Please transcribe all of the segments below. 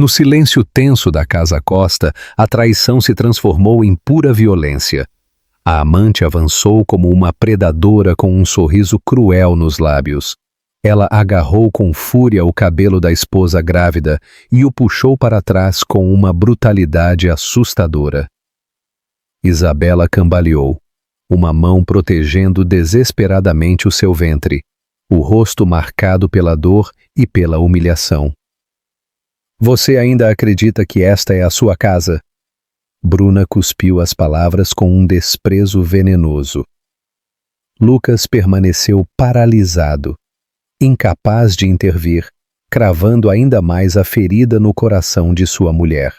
No silêncio tenso da casa Costa, a traição se transformou em pura violência. A amante avançou como uma predadora com um sorriso cruel nos lábios. Ela agarrou com fúria o cabelo da esposa grávida e o puxou para trás com uma brutalidade assustadora. Isabela cambaleou, uma mão protegendo desesperadamente o seu ventre, o rosto marcado pela dor e pela humilhação. Você ainda acredita que esta é a sua casa? Bruna cuspiu as palavras com um desprezo venenoso. Lucas permaneceu paralisado, incapaz de intervir, cravando ainda mais a ferida no coração de sua mulher.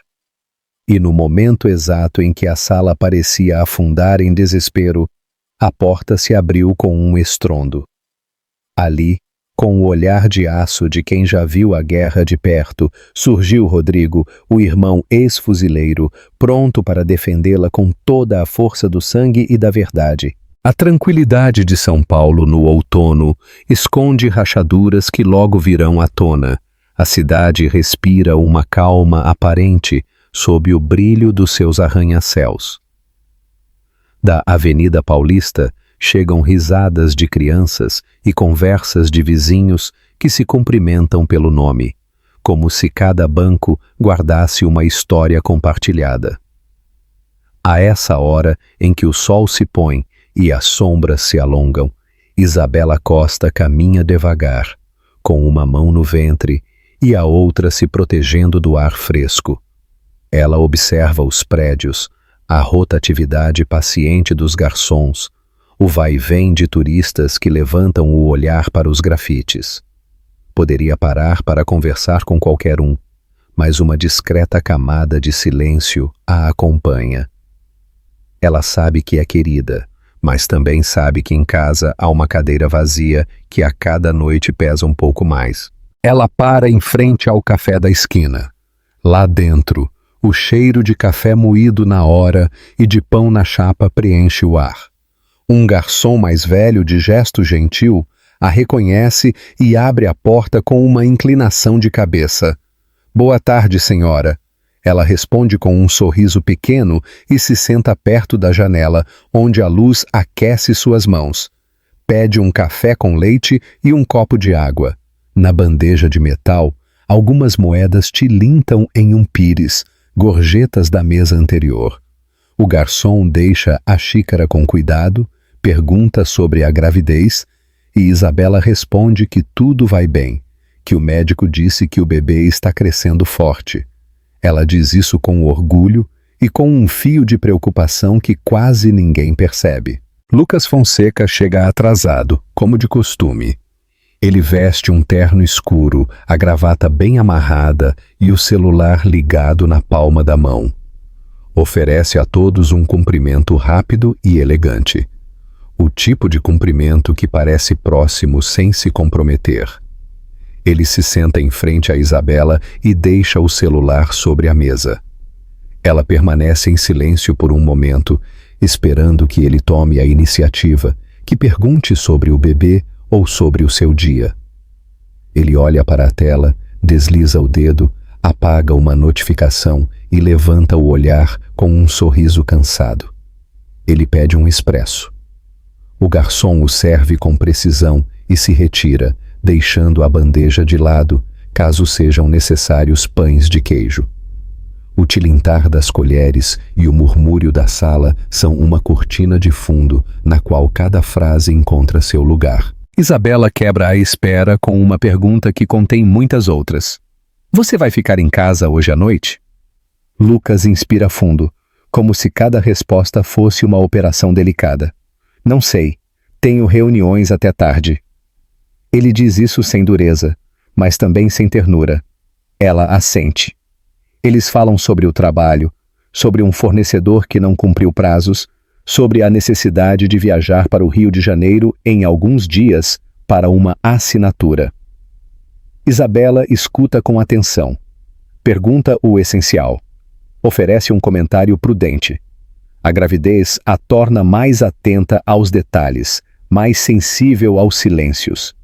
E no momento exato em que a sala parecia afundar em desespero, a porta se abriu com um estrondo. Ali, com o olhar de aço de quem já viu a guerra de perto, surgiu Rodrigo, o irmão ex-fuzileiro, pronto para defendê-la com toda a força do sangue e da verdade. A tranquilidade de São Paulo no outono esconde rachaduras que logo virão à tona. A cidade respira uma calma aparente sob o brilho dos seus arranha-céus. Da Avenida Paulista chegam risadas de crianças e conversas de vizinhos que se cumprimentam pelo nome, como se cada banco guardasse uma história compartilhada. A essa hora em que o sol se põe e as sombras se alongam, Isabela Costa caminha devagar, com uma mão no ventre e a outra se protegendo do ar fresco. Ela observa os prédios, a rotatividade paciente dos garçons, o vai-vem de turistas que levantam o olhar para os grafites. Poderia parar para conversar com qualquer um, mas uma discreta camada de silêncio a acompanha. Ela sabe que é querida, mas também sabe que em casa há uma cadeira vazia que a cada noite pesa um pouco mais. Ela para em frente ao café da esquina. Lá dentro, o cheiro de café moído na hora e de pão na chapa preenche o ar. Um garçom mais velho, de gesto gentil, a reconhece e abre a porta com uma inclinação de cabeça. Boa tarde, senhora. Ela responde com um sorriso pequeno e se senta perto da janela, onde a luz aquece suas mãos. Pede um café com leite e um copo de água. Na bandeja de metal, algumas moedas tilintam em um pires, gorjetas da mesa anterior. O garçom deixa a xícara com cuidado, pergunta sobre a gravidez e Isabela responde que tudo vai bem, que o médico disse que o bebê está crescendo forte. Ela diz isso com orgulho e com um fio de preocupação que quase ninguém percebe. Lucas Fonseca chega atrasado, como de costume. Ele veste um terno escuro, a gravata bem amarrada e o celular ligado na palma da mão. Oferece a todos um cumprimento rápido e elegante. O tipo de cumprimento que parece próximo sem se comprometer. Ele se senta em frente a Isabela e deixa o celular sobre a mesa. Ela permanece em silêncio por um momento, esperando que ele tome a iniciativa, que pergunte sobre o bebê ou sobre o seu dia. Ele olha para a tela, desliza o dedo, apaga uma notificação e levanta o olhar com um sorriso cansado. Ele pede um expresso. O garçom o serve com precisão e se retira, deixando a bandeja de lado, caso sejam necessários pães de queijo. O tilintar das colheres e o murmúrio da sala são uma cortina de fundo na qual cada frase encontra seu lugar. Isabela quebra a espera com uma pergunta que contém muitas outras. Você vai ficar em casa hoje à noite? Lucas inspira fundo, como se cada resposta fosse uma operação delicada. Não sei, tenho reuniões até tarde. Ele diz isso sem dureza, mas também sem ternura. Ela assente. Eles falam sobre o trabalho, sobre um fornecedor que não cumpriu prazos, sobre a necessidade de viajar para o Rio de Janeiro em alguns dias para uma assinatura. Isabela escuta com atenção. Pergunta o essencial. Oferece um comentário prudente. A gravidez a torna mais atenta aos detalhes, mais sensível aos silêncios.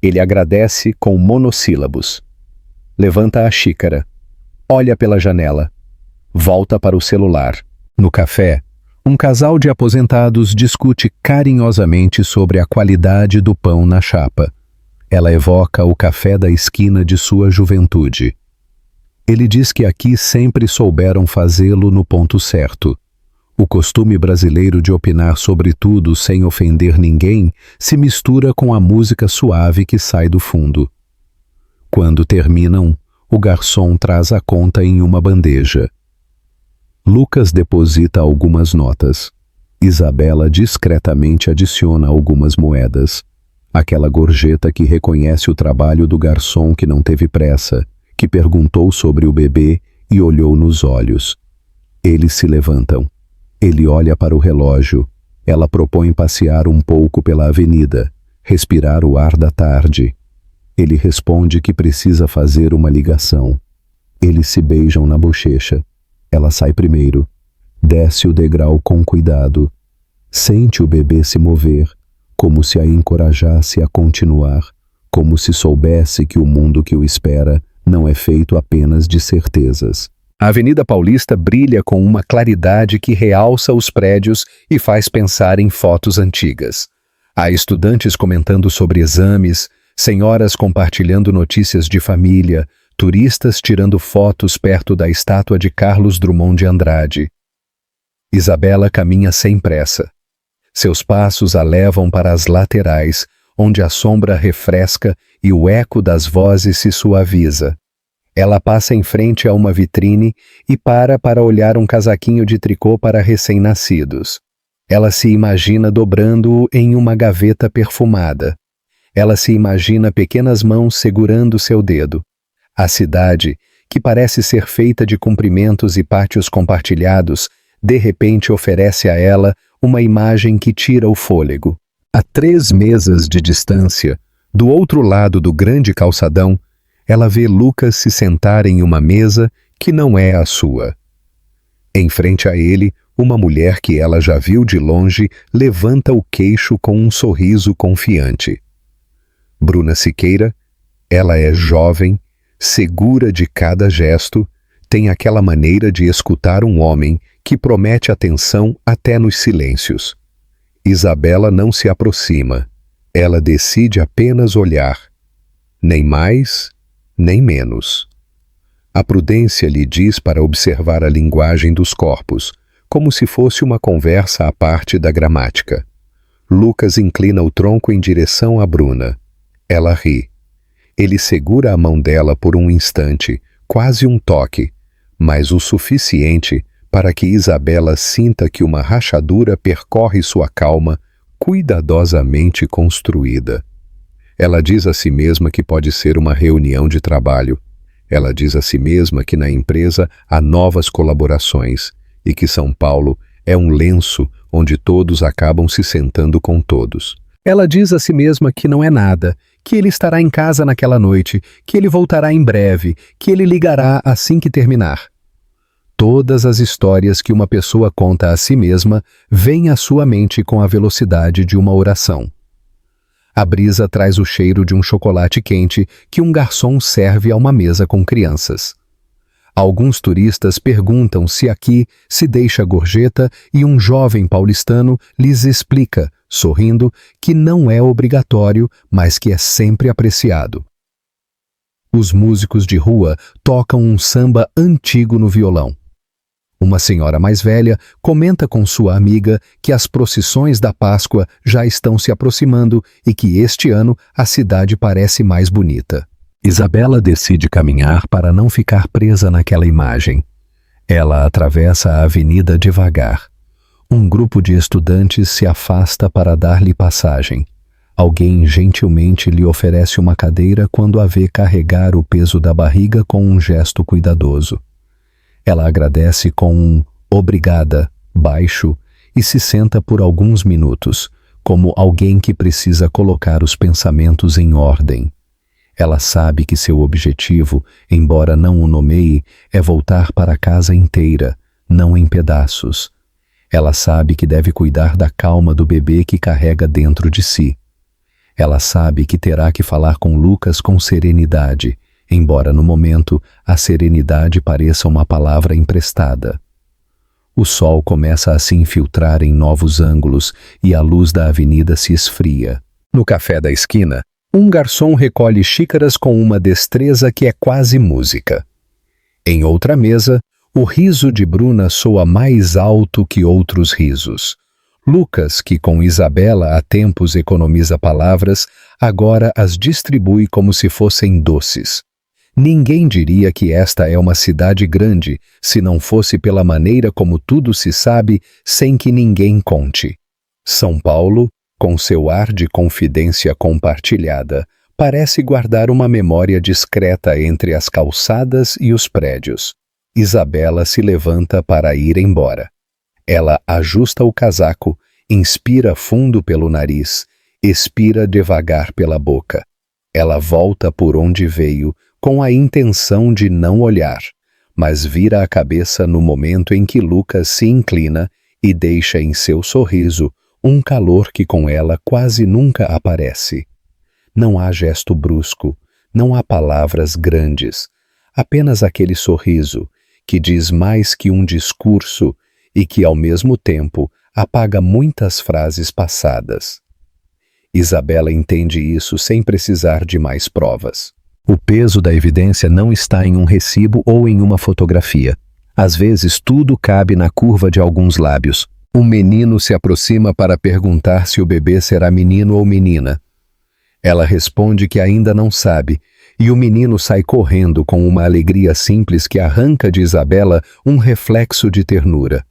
Ele agradece com monossílabos. Levanta a xícara, Olha pela janela. Volta para o celular. No café, um casal de aposentados discute carinhosamente sobre a qualidade do pão na chapa. Ela evoca o café da esquina de sua juventude. Ele diz que aqui sempre souberam fazê-lo no ponto certo. O costume brasileiro de opinar sobre tudo sem ofender ninguém se mistura com a música suave que sai do fundo. Quando terminam, o garçom traz a conta em uma bandeja. Lucas deposita algumas notas. Isabela discretamente adiciona algumas moedas. Aquela gorjeta que reconhece o trabalho do garçom que não teve pressa, que perguntou sobre o bebê e olhou nos olhos. Eles se levantam. Ele olha para o relógio. Ela propõe passear um pouco pela avenida, respirar o ar da tarde. Ele responde que precisa fazer uma ligação. Eles se beijam na bochecha. Ela sai primeiro. Desce o degrau com cuidado. Sente o bebê se mover, como se a encorajasse a continuar, como se soubesse que o mundo que o espera não é feito apenas de certezas. A Avenida Paulista brilha com uma claridade que realça os prédios e faz pensar em fotos antigas. Há estudantes comentando sobre exames, senhoras compartilhando notícias de família, turistas tirando fotos perto da estátua de Carlos Drummond de Andrade. Isabela caminha sem pressa. Seus passos a levam para as laterais, onde a sombra refresca e o eco das vozes se suaviza. Ela passa em frente a uma vitrine e para olhar um casaquinho de tricô para recém-nascidos. Ela se imagina dobrando-o em uma gaveta perfumada. Ela se imagina pequenas mãos segurando seu dedo. A cidade, que parece ser feita de comprimentos e pátios compartilhados, de repente oferece a ela uma imagem que tira o fôlego. A 3 mesas de distância, do outro lado do grande calçadão, ela vê Lucas se sentar em uma mesa que não é a sua. Em frente a ele, uma mulher que ela já viu de longe levanta o queixo com um sorriso confiante. Bruna Siqueira, ela é jovem, segura de cada gesto, tem aquela maneira de escutar um homem que promete atenção até nos silêncios. Isabela não se aproxima, ela decide apenas olhar. Nem mais, nem menos. A prudência lhe diz para observar a linguagem dos corpos, como se fosse uma conversa à parte da gramática. Lucas inclina o tronco em direção a Bruna. Ela ri. Ele segura a mão dela por um instante, quase um toque, mas o suficiente para que Isabela sinta que uma rachadura percorre sua calma, cuidadosamente construída. Ela diz a si mesma que pode ser uma reunião de trabalho. Ela diz a si mesma que na empresa há novas colaborações e que São Paulo é um lenço onde todos acabam se sentando com todos. Ela diz a si mesma que não é nada, que ele estará em casa naquela noite, que ele voltará em breve, que ele ligará assim que terminar. Todas as histórias que uma pessoa conta a si mesma vêm à sua mente com a velocidade de uma oração. A brisa traz o cheiro de um chocolate quente que um garçom serve a uma mesa com crianças. Alguns turistas perguntam se aqui se deixa gorjeta e um jovem paulistano lhes explica, sorrindo, que não é obrigatório, mas que é sempre apreciado. Os músicos de rua tocam um samba antigo no violão. Uma senhora mais velha comenta com sua amiga que as procissões da Páscoa já estão se aproximando e que este ano a cidade parece mais bonita. Isabela decide caminhar para não ficar presa naquela imagem. Ela atravessa a avenida devagar. Um grupo de estudantes se afasta para dar-lhe passagem. Alguém gentilmente lhe oferece uma cadeira quando a vê carregar o peso da barriga com um gesto cuidadoso. Ela agradece com um "obrigada" baixo e se senta por alguns minutos, como alguém que precisa colocar os pensamentos em ordem. Ela sabe que seu objetivo, embora não o nomeie, é voltar para casa inteira, não em pedaços. Ela sabe que deve cuidar da calma do bebê que carrega dentro de si. Ela sabe que terá que falar com Lucas com serenidade, embora no momento a serenidade pareça uma palavra emprestada. O sol começa a se infiltrar em novos ângulos e a luz da avenida se esfria. No café da esquina, um garçom recolhe xícaras com uma destreza que é quase música. Em outra mesa, o riso de Bruna soa mais alto que outros risos. Lucas, que com Isabela há tempos economiza palavras, agora as distribui como se fossem doces. Ninguém diria que esta é uma cidade grande, se não fosse pela maneira como tudo se sabe sem que ninguém conte. São Paulo, com seu ar de confidência compartilhada, parece guardar uma memória discreta entre as calçadas e os prédios. Isabela se levanta para ir embora. Ela ajusta o casaco, inspira fundo pelo nariz, expira devagar pela boca. Ela volta por onde veio, com a intenção de não olhar, mas vira a cabeça no momento em que Lucas se inclina e deixa em seu sorriso um calor que com ela quase nunca aparece. Não há gesto brusco, não há palavras grandes, apenas aquele sorriso que diz mais que um discurso e que, ao mesmo tempo, apaga muitas frases passadas. Isabela entende isso sem precisar de mais provas. O peso da evidência não está em um recibo ou em uma fotografia. Às vezes tudo cabe na curva de alguns lábios. Um menino se aproxima para perguntar se o bebê será menino ou menina. Ela responde que ainda não sabe, e o menino sai correndo com uma alegria simples que arranca de Isabela um reflexo de ternura.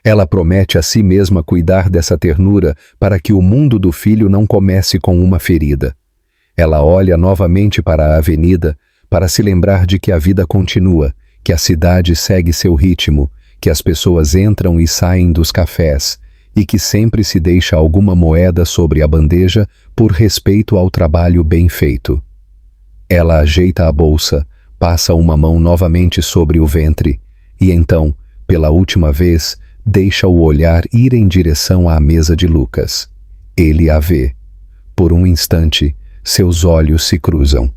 Ela promete a si mesma cuidar dessa ternura para que o mundo do filho não comece com uma ferida. Ela olha novamente para a avenida para se lembrar de que a vida continua, que a cidade segue seu ritmo, que as pessoas entram e saem dos cafés e que sempre se deixa alguma moeda sobre a bandeja por respeito ao trabalho bem feito. Ela ajeita a bolsa, passa uma mão novamente sobre o ventre e então, pela última vez, deixa o olhar ir em direção à mesa de Lucas. Ele a vê. Por um instante, seus olhos se cruzam.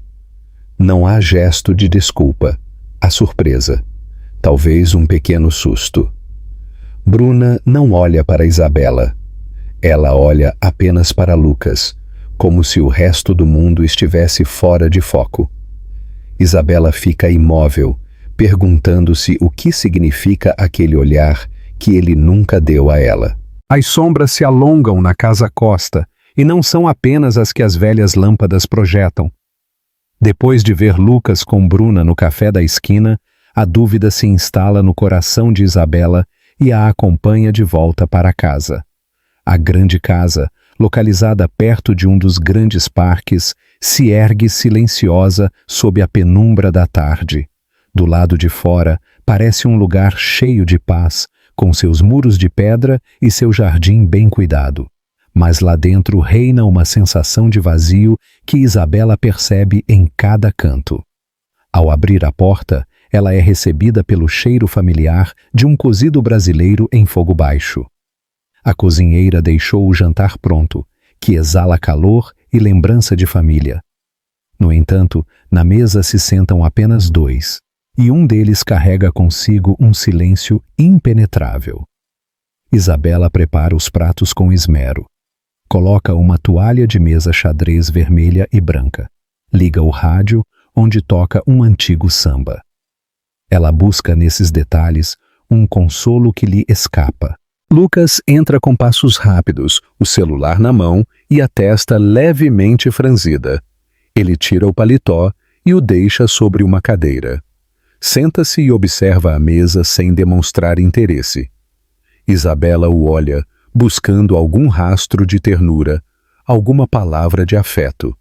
Não há gesto de desculpa. Há surpresa. Talvez um pequeno susto. Bruna não olha para Isabela. Ela olha apenas para Lucas, como se o resto do mundo estivesse fora de foco. Isabela fica imóvel, perguntando-se o que significa aquele olhar que ele nunca deu a ela. As sombras se alongam na casa Costa, e não são apenas as que as velhas lâmpadas projetam. Depois de ver Lucas com Bruna no café da esquina, a dúvida se instala no coração de Isabela e a acompanha de volta para casa. A grande casa, localizada perto de um dos grandes parques, se ergue silenciosa sob a penumbra da tarde. Do lado de fora, parece um lugar cheio de paz, com seus muros de pedra e seu jardim bem cuidado. Mas lá dentro reina uma sensação de vazio que Isabela percebe em cada canto. Ao abrir a porta, ela é recebida pelo cheiro familiar de um cozido brasileiro em fogo baixo. A cozinheira deixou o jantar pronto, que exala calor e lembrança de família. No entanto, na mesa se sentam apenas dois, e um deles carrega consigo um silêncio impenetrável. Isabela prepara os pratos com esmero. Coloca uma toalha de mesa xadrez vermelha e branca. Liga o rádio, onde toca um antigo samba. Ela busca nesses detalhes um consolo que lhe escapa. Lucas entra com passos rápidos, o celular na mão e a testa levemente franzida. Ele tira o paletó e o deixa sobre uma cadeira. Senta-se e observa a mesa sem demonstrar interesse. Isabela o olha, buscando algum rastro de ternura, alguma palavra de afeto.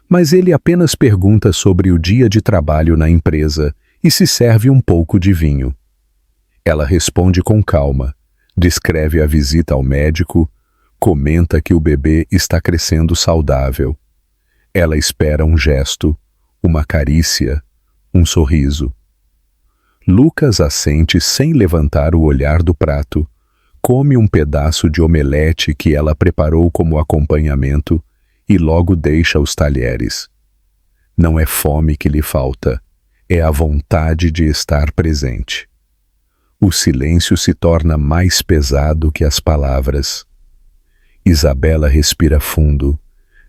Mas ele apenas pergunta sobre o dia de trabalho na empresa e se serve um pouco de vinho. Ela responde com calma, descreve a visita ao médico, comenta que o bebê está crescendo saudável. Ela espera um gesto, uma carícia, um sorriso. Lucas assente sem levantar o olhar do prato, come um pedaço de omelete que ela preparou como acompanhamento e logo deixa os talheres. Não é fome que lhe falta, é a vontade de estar presente. O silêncio se torna mais pesado que as palavras. Isabela respira fundo,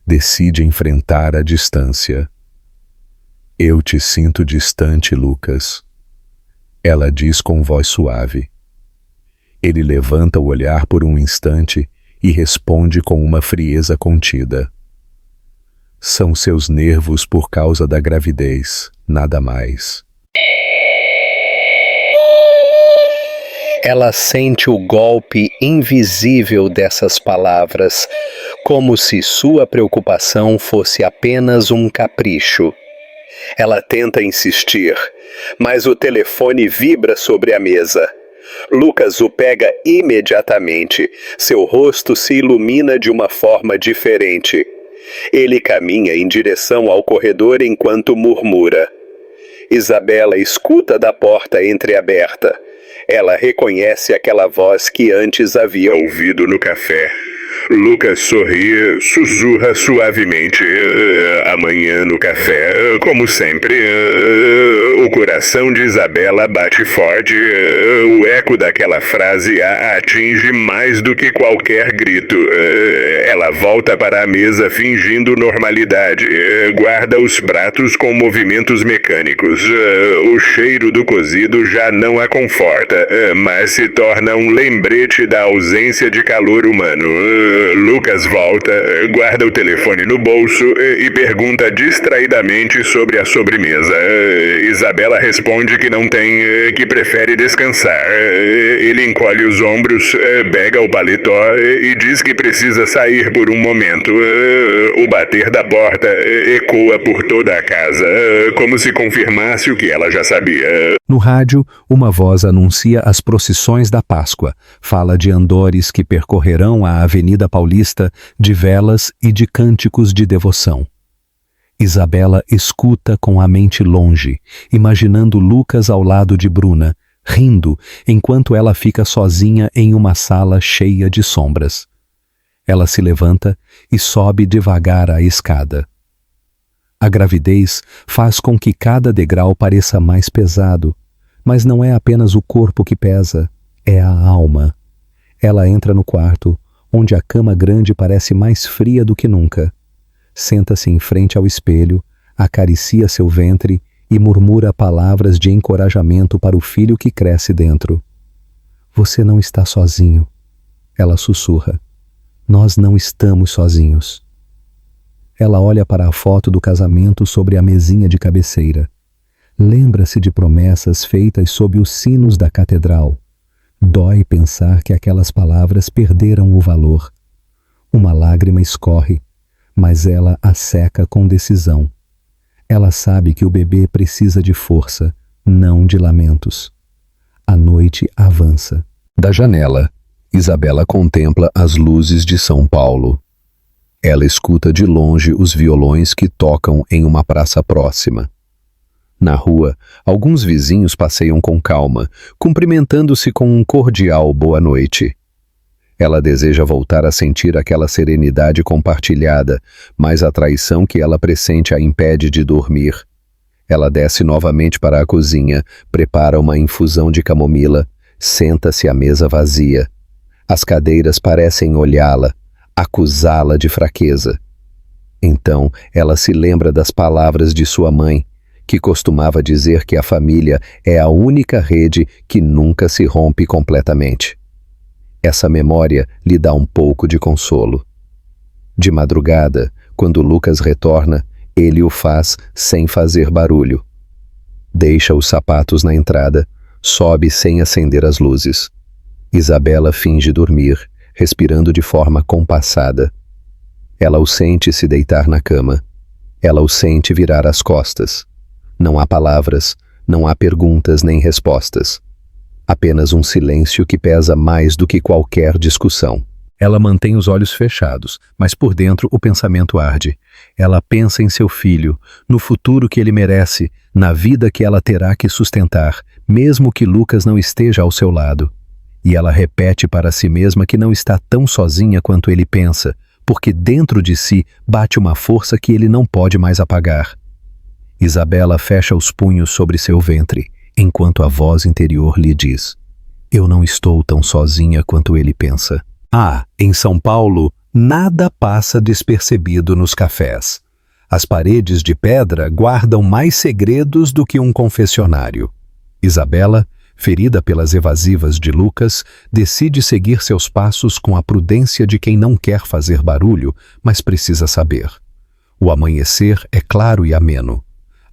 decide enfrentar a distância. Eu te sinto distante, Lucas. Ela diz com voz suave. Ele levanta o olhar por um instante e responde com uma frieza contida. São seus nervos por causa da gravidez, nada mais. Ela sente o golpe invisível dessas palavras, como se sua preocupação fosse apenas um capricho. Ela tenta insistir, mas o telefone vibra sobre a mesa. Lucas o pega imediatamente. Seu rosto se ilumina de uma forma diferente. Ele caminha em direção ao corredor enquanto murmura. Isabela escuta da porta entreaberta. Ela reconhece aquela voz que antes havia ouvido no café. Lucas sorri, sussurra suavemente. Amanhã no café, como sempre. O coração de Isabela bate forte. O eco daquela frase a atinge mais do que qualquer grito. Ela volta para a mesa fingindo normalidade. Guarda os pratos com movimentos mecânicos. O cheiro do cozido já não a conforta, mas se torna um lembrete da ausência de calor humano. Lucas volta, guarda o telefone no bolso e pergunta distraidamente sobre a sobremesa. Isabela responde que não tem, que prefere descansar. Ele encolhe os ombros, pega o paletó e diz que precisa sair por um momento. O bater da porta ecoa por toda a casa, como se confirmasse o que ela já sabia. No rádio, uma voz anuncia as procissões da Páscoa. Fala de andores que percorrerão a Avenida Paulista, de velas e de cânticos de devoção. Isabela escuta com a mente longe, imaginando Lucas ao lado de Bruna, rindo, enquanto ela fica sozinha em uma sala cheia de sombras. Ela se levanta e sobe devagar a escada. A gravidez faz com que cada degrau pareça mais pesado, mas não é apenas o corpo que pesa, é a alma. Ela entra no quarto, onde a cama grande parece mais fria do que nunca. Senta-se em frente ao espelho, acaricia seu ventre e murmura palavras de encorajamento para o filho que cresce dentro. Você não está sozinho, ela sussurra. Nós não estamos sozinhos. Ela olha para a foto do casamento sobre a mesinha de cabeceira. Lembra-se de promessas feitas sob os sinos da catedral. Dói pensar que aquelas palavras perderam o valor. Uma lágrima escorre, mas ela a seca com decisão. Ela sabe que o bebê precisa de força, não de lamentos. A noite avança. Da janela, Isabela contempla as luzes de São Paulo. Ela escuta de longe os violões que tocam em uma praça próxima. Na rua, alguns vizinhos passeiam com calma, cumprimentando-se com um cordial boa noite. Ela deseja voltar a sentir aquela serenidade compartilhada, mas a traição que ela pressente a impede de dormir. Ela desce novamente para a cozinha, prepara uma infusão de camomila, senta-se à mesa vazia. As cadeiras parecem olhá-la, acusá-la de fraqueza. Então, ela se lembra das palavras de sua mãe, que costumava dizer que a família é a única rede que nunca se rompe completamente. Essa memória lhe dá um pouco de consolo. De madrugada, quando Lucas retorna, ele o faz sem fazer barulho. Deixa os sapatos na entrada, sobe sem acender as luzes. Isabela finge dormir, respirando de forma compassada. Ela o sente se deitar na cama. Ela o sente virar as costas. Não há palavras, não há perguntas nem respostas. Apenas um silêncio que pesa mais do que qualquer discussão. Ela mantém os olhos fechados, mas por dentro o pensamento arde. Ela pensa em seu filho, no futuro que ele merece, na vida que ela terá que sustentar, mesmo que Lucas não esteja ao seu lado. E ela repete para si mesma que não está tão sozinha quanto ele pensa, porque dentro de si bate uma força que ele não pode mais apagar. Isabela fecha os punhos sobre seu ventre, enquanto a voz interior lhe diz: eu não estou tão sozinha quanto ele pensa. Em São Paulo, nada passa despercebido nos cafés. As paredes de pedra guardam mais segredos do que um confessionário. Isabela, ferida pelas evasivas de Lucas, decide seguir seus passos com a prudência de quem não quer fazer barulho, mas precisa saber. O amanhecer é claro e ameno.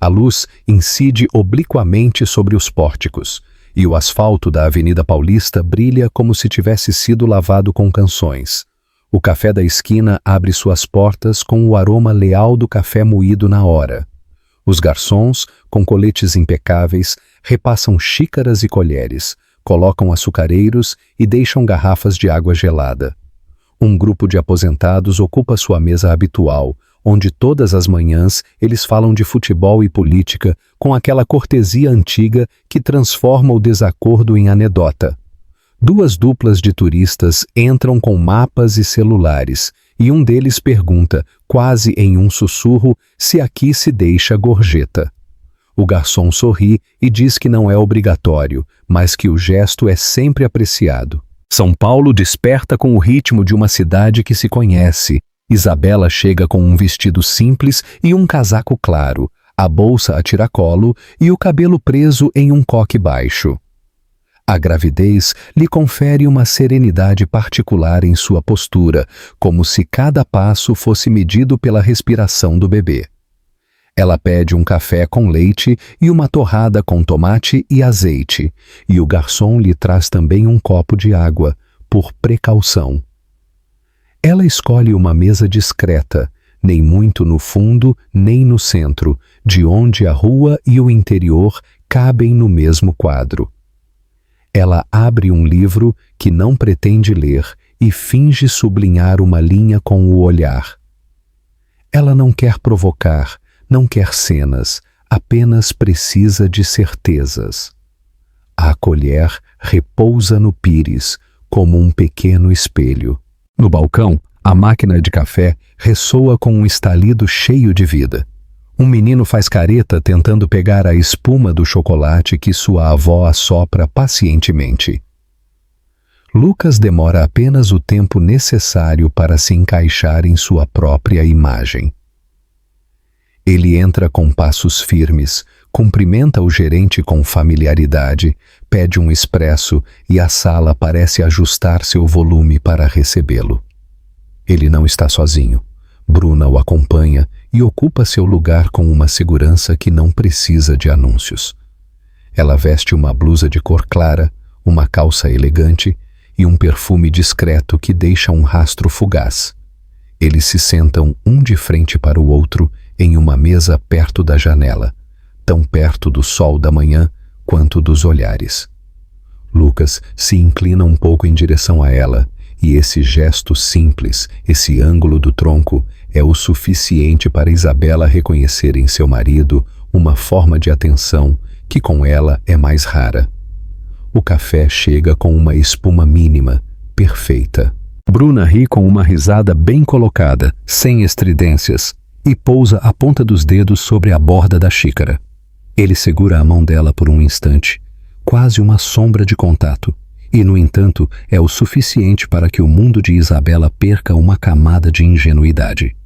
A luz incide obliquamente sobre os pórticos, e o asfalto da Avenida Paulista brilha como se tivesse sido lavado com canções. O café da esquina abre suas portas com o aroma leal do café moído na hora. Os garçons, com coletes impecáveis, repassam xícaras e colheres, colocam açucareiros e deixam garrafas de água gelada. Um grupo de aposentados ocupa sua mesa habitual, onde todas as manhãs eles falam de futebol e política com aquela cortesia antiga que transforma o desacordo em anedota. Duas duplas de turistas entram com mapas e celulares, e um deles pergunta, quase em um sussurro, se aqui se deixa gorjeta. O garçom sorri e diz que não é obrigatório, mas que o gesto é sempre apreciado. São Paulo desperta com o ritmo de uma cidade que se conhece. Isabela chega com um vestido simples e um casaco claro, a bolsa a tiracolo e o cabelo preso em um coque baixo. A gravidez lhe confere uma serenidade particular em sua postura, como se cada passo fosse medido pela respiração do bebê. Ela pede um café com leite e uma torrada com tomate e azeite, e o garçom lhe traz também um copo de água, por precaução. Ela escolhe uma mesa discreta, nem muito no fundo, nem no centro, de onde a rua e o interior cabem no mesmo quadro. Ela abre um livro que não pretende ler e finge sublinhar uma linha com o olhar. Ela não quer provocar, não quer cenas, apenas precisa de certezas. A colher repousa no pires, como um pequeno espelho. No balcão, a máquina de café ressoa com um estalido cheio de vida. Um menino faz careta tentando pegar a espuma do chocolate que sua avó assopra pacientemente. Lucas demora apenas o tempo necessário para se encaixar em sua própria imagem. Ele entra com passos firmes, cumprimenta o gerente com familiaridade, pede um expresso e a sala parece ajustar seu volume para recebê-lo. Ele não está sozinho. Bruna o acompanha e ocupa seu lugar com uma segurança que não precisa de anúncios. Ela veste uma blusa de cor clara, uma calça elegante e um perfume discreto que deixa um rastro fugaz. Eles se sentam um de frente para o outro em uma mesa perto da janela, tão perto do sol da manhã quanto dos olhares. Lucas se inclina um pouco em direção a ela, e esse gesto simples, esse ângulo do tronco, é o suficiente para Isabela reconhecer em seu marido uma forma de atenção que com ela é mais rara. O café chega com uma espuma mínima, perfeita. Bruna ri com uma risada bem colocada, sem estridências, e pousa a ponta dos dedos sobre a borda da xícara. Ele segura a mão dela por um instante, quase uma sombra de contato, e, no entanto, é o suficiente para que o mundo de Isabela perca uma camada de ingenuidade.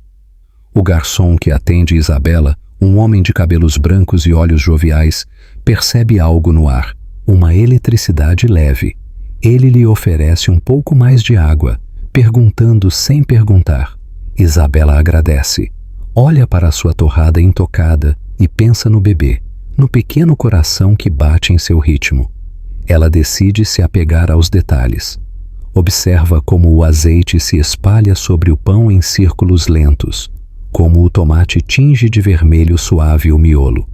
O garçom que atende Isabela, um homem de cabelos brancos e olhos joviais, percebe algo no ar, uma eletricidade leve. Ele lhe oferece um pouco mais de água, perguntando sem perguntar. Isabela agradece. Olha para a sua torrada intocada e pensa no bebê, no pequeno coração que bate em seu ritmo. Ela decide se apegar aos detalhes. Observa como o azeite se espalha sobre o pão em círculos lentos, como o tomate tinge de vermelho suave o miolo.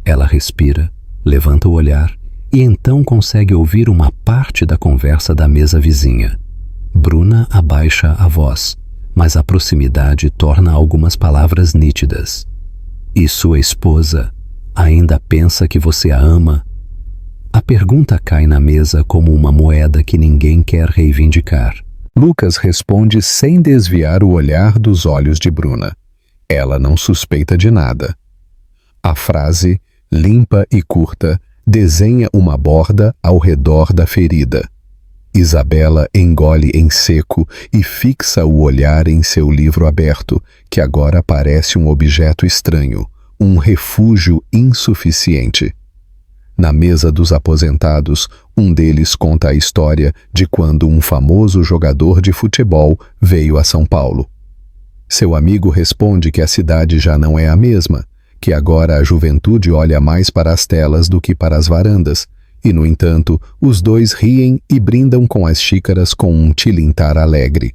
Ela respira, levanta o olhar e então consegue ouvir uma parte da conversa da mesa vizinha. Bruna abaixa a voz, mas a proximidade torna algumas palavras nítidas. E sua esposa ainda pensa que você a ama? A pergunta cai na mesa como uma moeda que ninguém quer reivindicar. Lucas responde sem desviar o olhar dos olhos de Bruna. Ela não suspeita de nada. A frase, limpa e curta, desenha uma borda ao redor da ferida. Isabela engole em seco e fixa o olhar em seu livro aberto, que agora parece um objeto estranho, um refúgio insuficiente. Na mesa dos aposentados, um deles conta a história de quando um famoso jogador de futebol veio a São Paulo. Seu amigo responde que a cidade já não é a mesma, que agora a juventude olha mais para as telas do que para as varandas, e, no entanto, os dois riem e brindam com as xícaras com um tilintar alegre.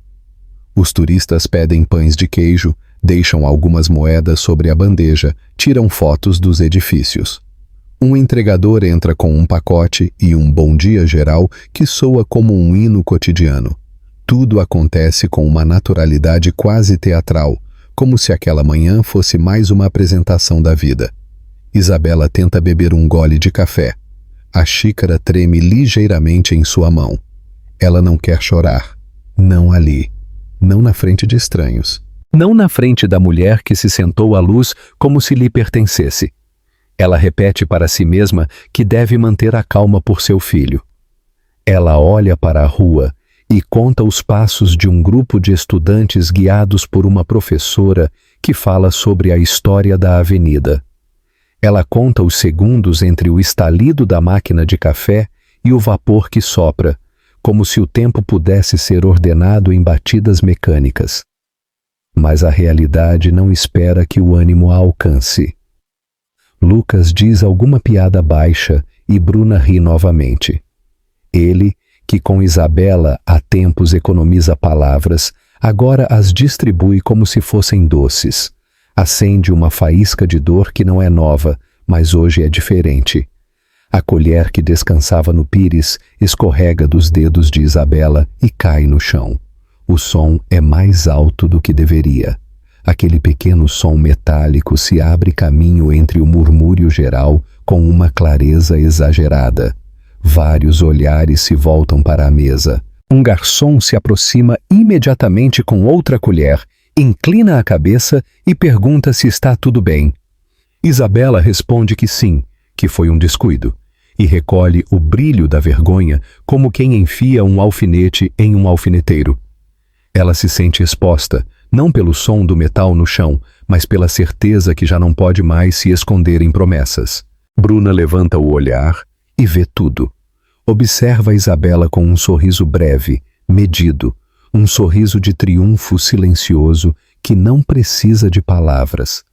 Os turistas pedem pães de queijo, deixam algumas moedas sobre a bandeja, tiram fotos dos edifícios. Um entregador entra com um pacote e um bom dia geral que soa como um hino cotidiano. Tudo acontece com uma naturalidade quase teatral, como se aquela manhã fosse mais uma apresentação da vida. Isabela tenta beber um gole de café. A xícara treme ligeiramente em sua mão. Ela não quer chorar. Não ali. Não na frente de estranhos. Não na frente da mulher que se sentou à luz como se lhe pertencesse. Ela repete para si mesma que deve manter a calma por seu filho. Ela olha para a rua e conta os passos de um grupo de estudantes guiados por uma professora que fala sobre a história da avenida. Ela conta os segundos entre o estalido da máquina de café e o vapor que sopra, como se o tempo pudesse ser ordenado em batidas mecânicas. Mas a realidade não espera que o ânimo a alcance. Lucas diz alguma piada baixa e Bruna ri novamente. Ele, que com Isabela há tempos economiza palavras, agora as distribui como se fossem doces. Acende uma faísca de dor que não é nova, mas hoje é diferente. A colher que descansava no pires escorrega dos dedos de Isabela e cai no chão. O som é mais alto do que deveria. Aquele pequeno som metálico se abre caminho entre o murmúrio geral com uma clareza exagerada. Vários olhares se voltam para a mesa. Um garçom se aproxima imediatamente com outra colher, inclina a cabeça e pergunta se está tudo bem. Isabela responde que sim, que foi um descuido, e recolhe o brilho da vergonha como quem enfia um alfinete em um alfineteiro. Ela se sente exposta, não pelo som do metal no chão, mas pela certeza que já não pode mais se esconder em promessas. Bruna levanta o olhar e vê tudo. Observa Isabela com um sorriso breve, medido, um sorriso de triunfo silencioso que não precisa de palavras.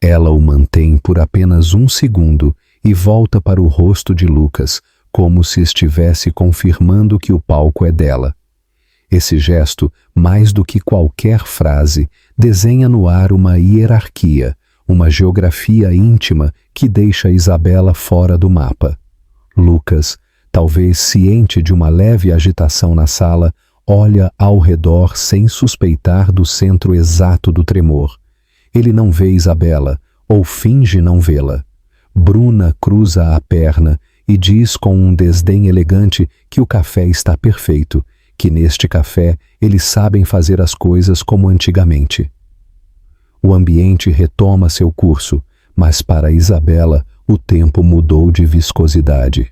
Ela o mantém por apenas um segundo e volta para o rosto de Lucas, como se estivesse confirmando que o palco é dela. Esse gesto, mais do que qualquer frase, desenha no ar uma hierarquia, uma geografia íntima que deixa Isabela fora do mapa. Lucas, talvez ciente de uma leve agitação na sala, olha ao redor sem suspeitar do centro exato do tremor. Ele não vê Isabela, ou finge não vê-la. Bruna cruza a perna e diz com um desdém elegante que o café está perfeito, que neste café eles sabem fazer as coisas como antigamente. O ambiente retoma seu curso, mas para Isabela o tempo mudou de viscosidade.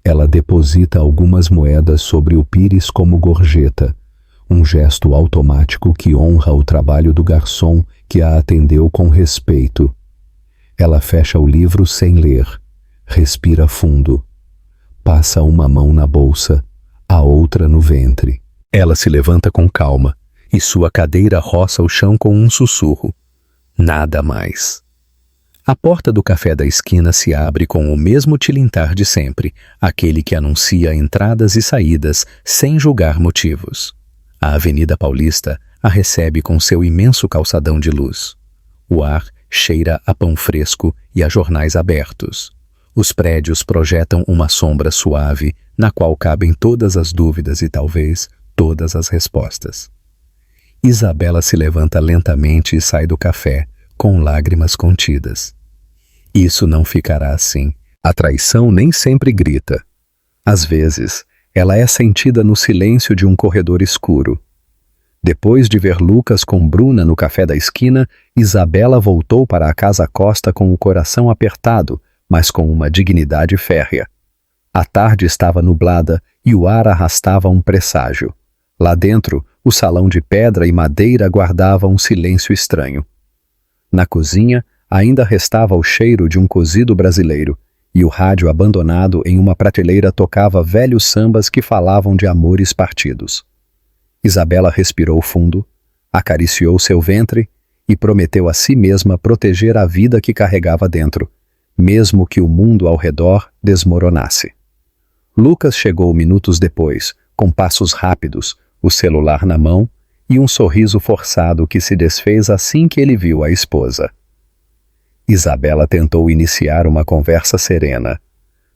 Ela deposita algumas moedas sobre o pires como gorjeta, um gesto automático que honra o trabalho do garçom que a atendeu com respeito. Ela fecha o livro sem ler, respira fundo, passa uma mão na bolsa, a outra no ventre. Ela se levanta com calma e sua cadeira roça o chão com um sussurro. Nada mais. A porta do café da esquina se abre com o mesmo tilintar de sempre, aquele que anuncia entradas e saídas sem julgar motivos. A Avenida Paulista a recebe com seu imenso calçadão de luz. O ar cheira a pão fresco e a jornais abertos. Os prédios projetam uma sombra suave na qual cabem todas as dúvidas e talvez todas as respostas. Isabela se levanta lentamente e sai do café, com lágrimas contidas. Isso não ficará assim. A traição nem sempre grita. Às vezes, ela é sentida no silêncio de um corredor escuro. Depois de ver Lucas com Bruna no café da esquina, Isabela voltou para a Casa Costa com o coração apertado, mas com uma dignidade férrea. A tarde estava nublada e o ar arrastava um presságio. Lá dentro, o salão de pedra e madeira guardava um silêncio estranho. Na cozinha, ainda restava o cheiro de um cozido brasileiro, e o rádio abandonado em uma prateleira tocava velhos sambas que falavam de amores partidos. Isabela respirou fundo, acariciou seu ventre e prometeu a si mesma proteger a vida que carregava dentro, mesmo que o mundo ao redor desmoronasse. Lucas chegou minutos depois, com passos rápidos, o celular na mão e um sorriso forçado que se desfez assim que ele viu a esposa. Isabela tentou iniciar uma conversa serena.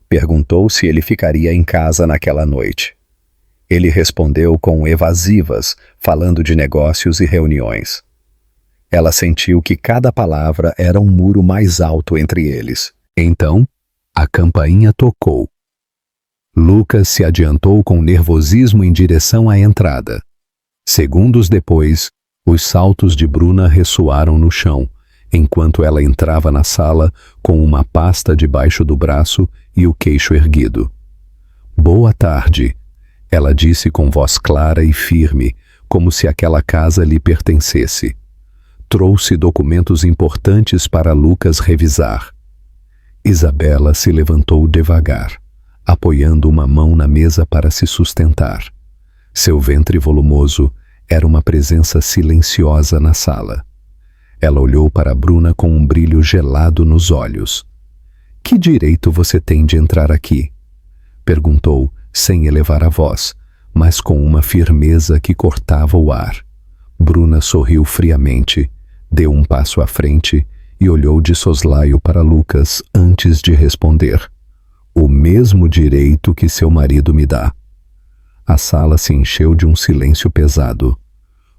Perguntou se ele ficaria em casa naquela noite. Ele respondeu com evasivas, falando de negócios e reuniões. Ela sentiu que cada palavra era um muro mais alto entre eles. Então, a campainha tocou. Lucas se adiantou com nervosismo em direção à entrada. Segundos depois, os saltos de Bruna ressoaram no chão, enquanto ela entrava na sala com uma pasta debaixo do braço e o queixo erguido. "Boa tarde", ela disse com voz clara e firme, como se aquela casa lhe pertencesse. Trouxe documentos importantes para Lucas revisar. Isabela se levantou devagar, apoiando uma mão na mesa para se sustentar. Seu ventre volumoso era uma presença silenciosa na sala. Ela olhou para Bruna com um brilho gelado nos olhos. "Que direito você tem de entrar aqui?" perguntou, sem elevar a voz, mas com uma firmeza que cortava o ar. Bruna sorriu friamente, deu um passo à frente e olhou de soslaio para Lucas antes de responder. "O mesmo direito que seu marido me dá." A sala se encheu de um silêncio pesado.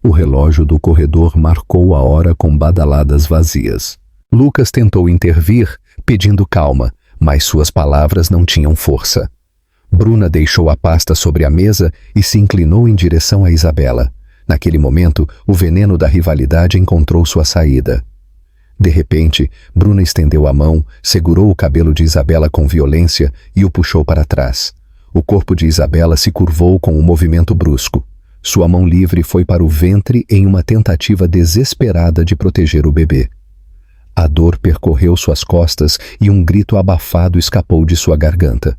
O relógio do corredor marcou a hora com badaladas vazias. Lucas tentou intervir, pedindo calma, mas suas palavras não tinham força. Bruna deixou a pasta sobre a mesa e se inclinou em direção a Isabela. Naquele momento, o veneno da rivalidade encontrou sua saída. De repente, Bruna estendeu a mão, segurou o cabelo de Isabela com violência e o puxou para trás. O corpo de Isabela se curvou com um movimento brusco. Sua mão livre foi para o ventre em uma tentativa desesperada de proteger o bebê. A dor percorreu suas costas e um grito abafado escapou de sua garganta.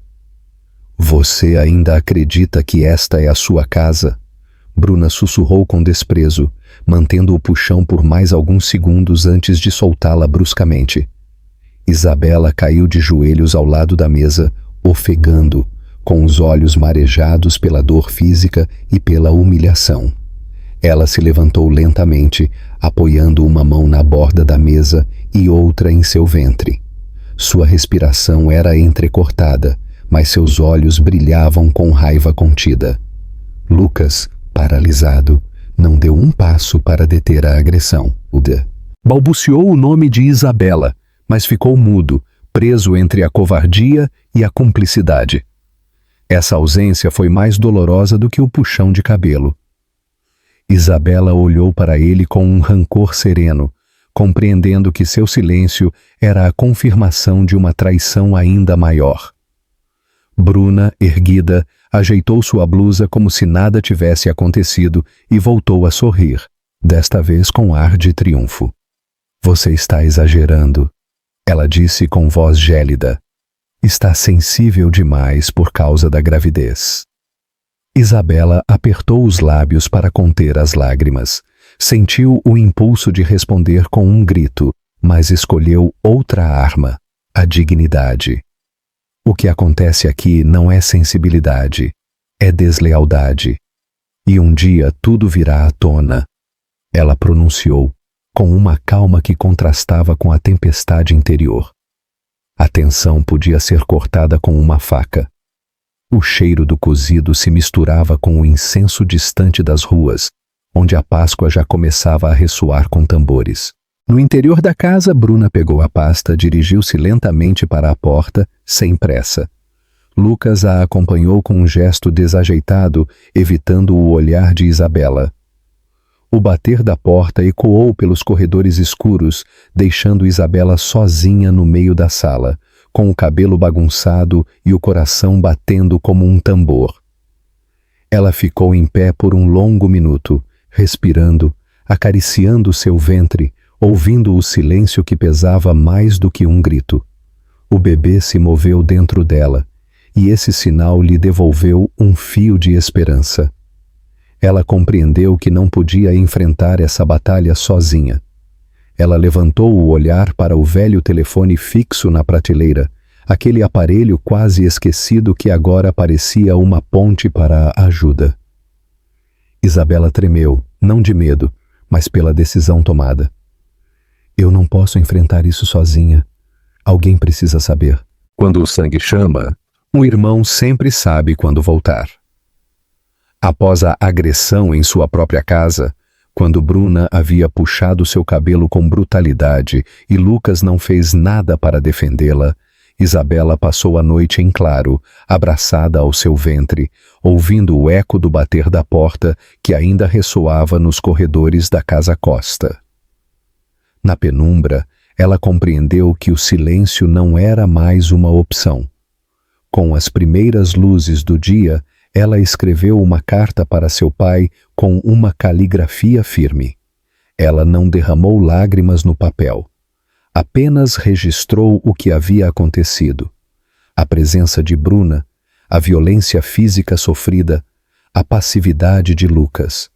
"Você ainda acredita que esta é a sua casa?" Bruna sussurrou com desprezo, mantendo o puxão por mais alguns segundos antes de soltá-la bruscamente. Isabela caiu de joelhos ao lado da mesa, ofegando, com os olhos marejados pela dor física e pela humilhação. Ela se levantou lentamente, apoiando uma mão na borda da mesa e outra em seu ventre. Sua respiração era entrecortada, mas seus olhos brilhavam com raiva contida. Lucas, paralisado, não deu um passo para deter a agressão. Balbuciou o nome de Isabela, mas ficou mudo, preso entre a covardia e a cumplicidade. Essa ausência foi mais dolorosa do que o puxão de cabelo. Isabela olhou para ele com um rancor sereno, compreendendo que seu silêncio era a confirmação de uma traição ainda maior. Bruna, erguida, ajeitou sua blusa como se nada tivesse acontecido e voltou a sorrir, desta vez com ar de triunfo. "Você está exagerando", ela disse com voz gélida. "Está sensível demais por causa da gravidez." Isabela apertou os lábios para conter as lágrimas. Sentiu o impulso de responder com um grito, mas escolheu outra arma, a dignidade. "O que acontece aqui não é sensibilidade, é deslealdade. E um dia tudo virá à tona", ela pronunciou, com uma calma que contrastava com a tempestade interior. A tensão podia ser cortada com uma faca. O cheiro do cozido se misturava com o incenso distante das ruas, onde a Páscoa já começava a ressoar com tambores. No interior da casa, Bruna pegou a pasta, dirigiu-se lentamente para a porta, sem pressa. Lucas a acompanhou com um gesto desajeitado, evitando o olhar de Isabela. O bater da porta ecoou pelos corredores escuros, deixando Isabela sozinha no meio da sala, com o cabelo bagunçado e o coração batendo como um tambor. Ela ficou em pé por um longo minuto, respirando, acariciando seu ventre, ouvindo o silêncio que pesava mais do que um grito. O bebê se moveu dentro dela, e esse sinal lhe devolveu um fio de esperança. Ela compreendeu que não podia enfrentar essa batalha sozinha. Ela levantou o olhar para o velho telefone fixo na prateleira, aquele aparelho quase esquecido que agora parecia uma ponte para a ajuda. Isabela tremeu, não de medo, mas pela decisão tomada. Eu não posso enfrentar isso sozinha. Alguém precisa saber. Quando o sangue chama, um irmão sempre sabe quando voltar. Após a agressão em sua própria casa, quando Bruna havia puxado seu cabelo com brutalidade e Lucas não fez nada para defendê-la, Isabela passou a noite em claro, abraçada ao seu ventre, ouvindo o eco do bater da porta que ainda ressoava nos corredores da casa Costa. Na penumbra, ela compreendeu que o silêncio não era mais uma opção. Com as primeiras luzes do dia, ela escreveu uma carta para seu pai com uma caligrafia firme. Ela não derramou lágrimas no papel. Apenas registrou o que havia acontecido. A presença de Bruna, a violência física sofrida, a passividade de Lucas.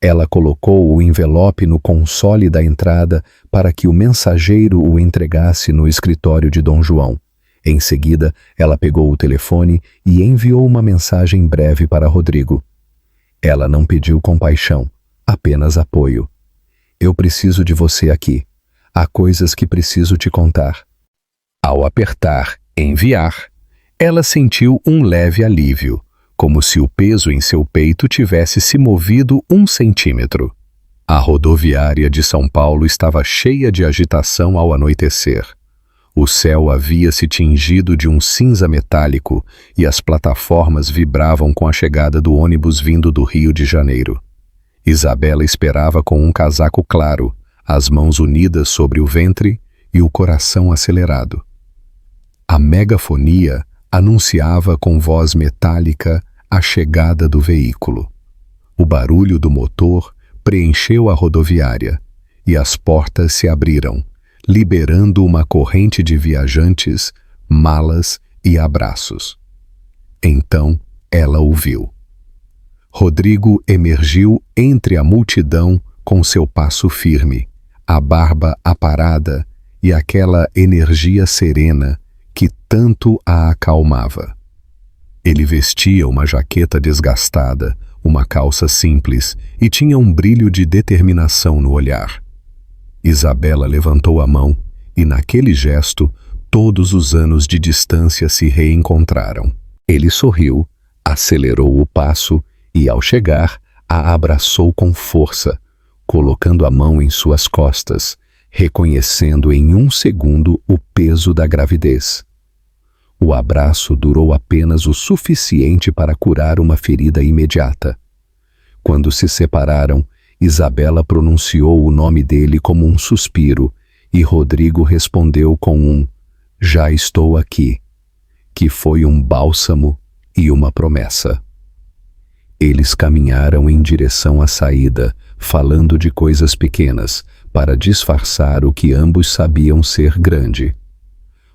Ela colocou o envelope no console da entrada para que o mensageiro o entregasse no escritório de Dom João. Em seguida, ela pegou o telefone e enviou uma mensagem breve para Rodrigo. Ela não pediu compaixão, apenas apoio. Eu preciso de você aqui. Há coisas que preciso te contar. Ao apertar enviar, ela sentiu um leve alívio, como se o peso em seu peito tivesse se movido 1 centímetro. A rodoviária de São Paulo estava cheia de agitação ao anoitecer. O céu havia se tingido de um cinza metálico e as plataformas vibravam com a chegada do ônibus vindo do Rio de Janeiro. Isabela esperava com um casaco claro, as mãos unidas sobre o ventre e o coração acelerado. A megafonia anunciava com voz metálica a chegada do veículo. O barulho do motor preencheu a rodoviária e as portas se abriram, liberando uma corrente de viajantes, malas e abraços. Então ela o viu. Rodrigo emergiu entre a multidão com seu passo firme, a barba aparada e aquela energia serena que tanto a acalmava. Ele vestia uma jaqueta desgastada, uma calça simples e tinha um brilho de determinação no olhar. Isabela levantou a mão e, naquele gesto, todos os anos de distância se reencontraram. Ele sorriu, acelerou o passo e, ao chegar, a abraçou com força, colocando a mão em suas costas, reconhecendo em 1 segundo o peso da gravidez. O abraço durou apenas o suficiente para curar uma ferida imediata. Quando se separaram, Isabela pronunciou o nome dele como um suspiro e Rodrigo respondeu com um "Já estou aqui", que foi um bálsamo e uma promessa. Eles caminharam em direção à saída, falando de coisas pequenas, para disfarçar o que ambos sabiam ser grande.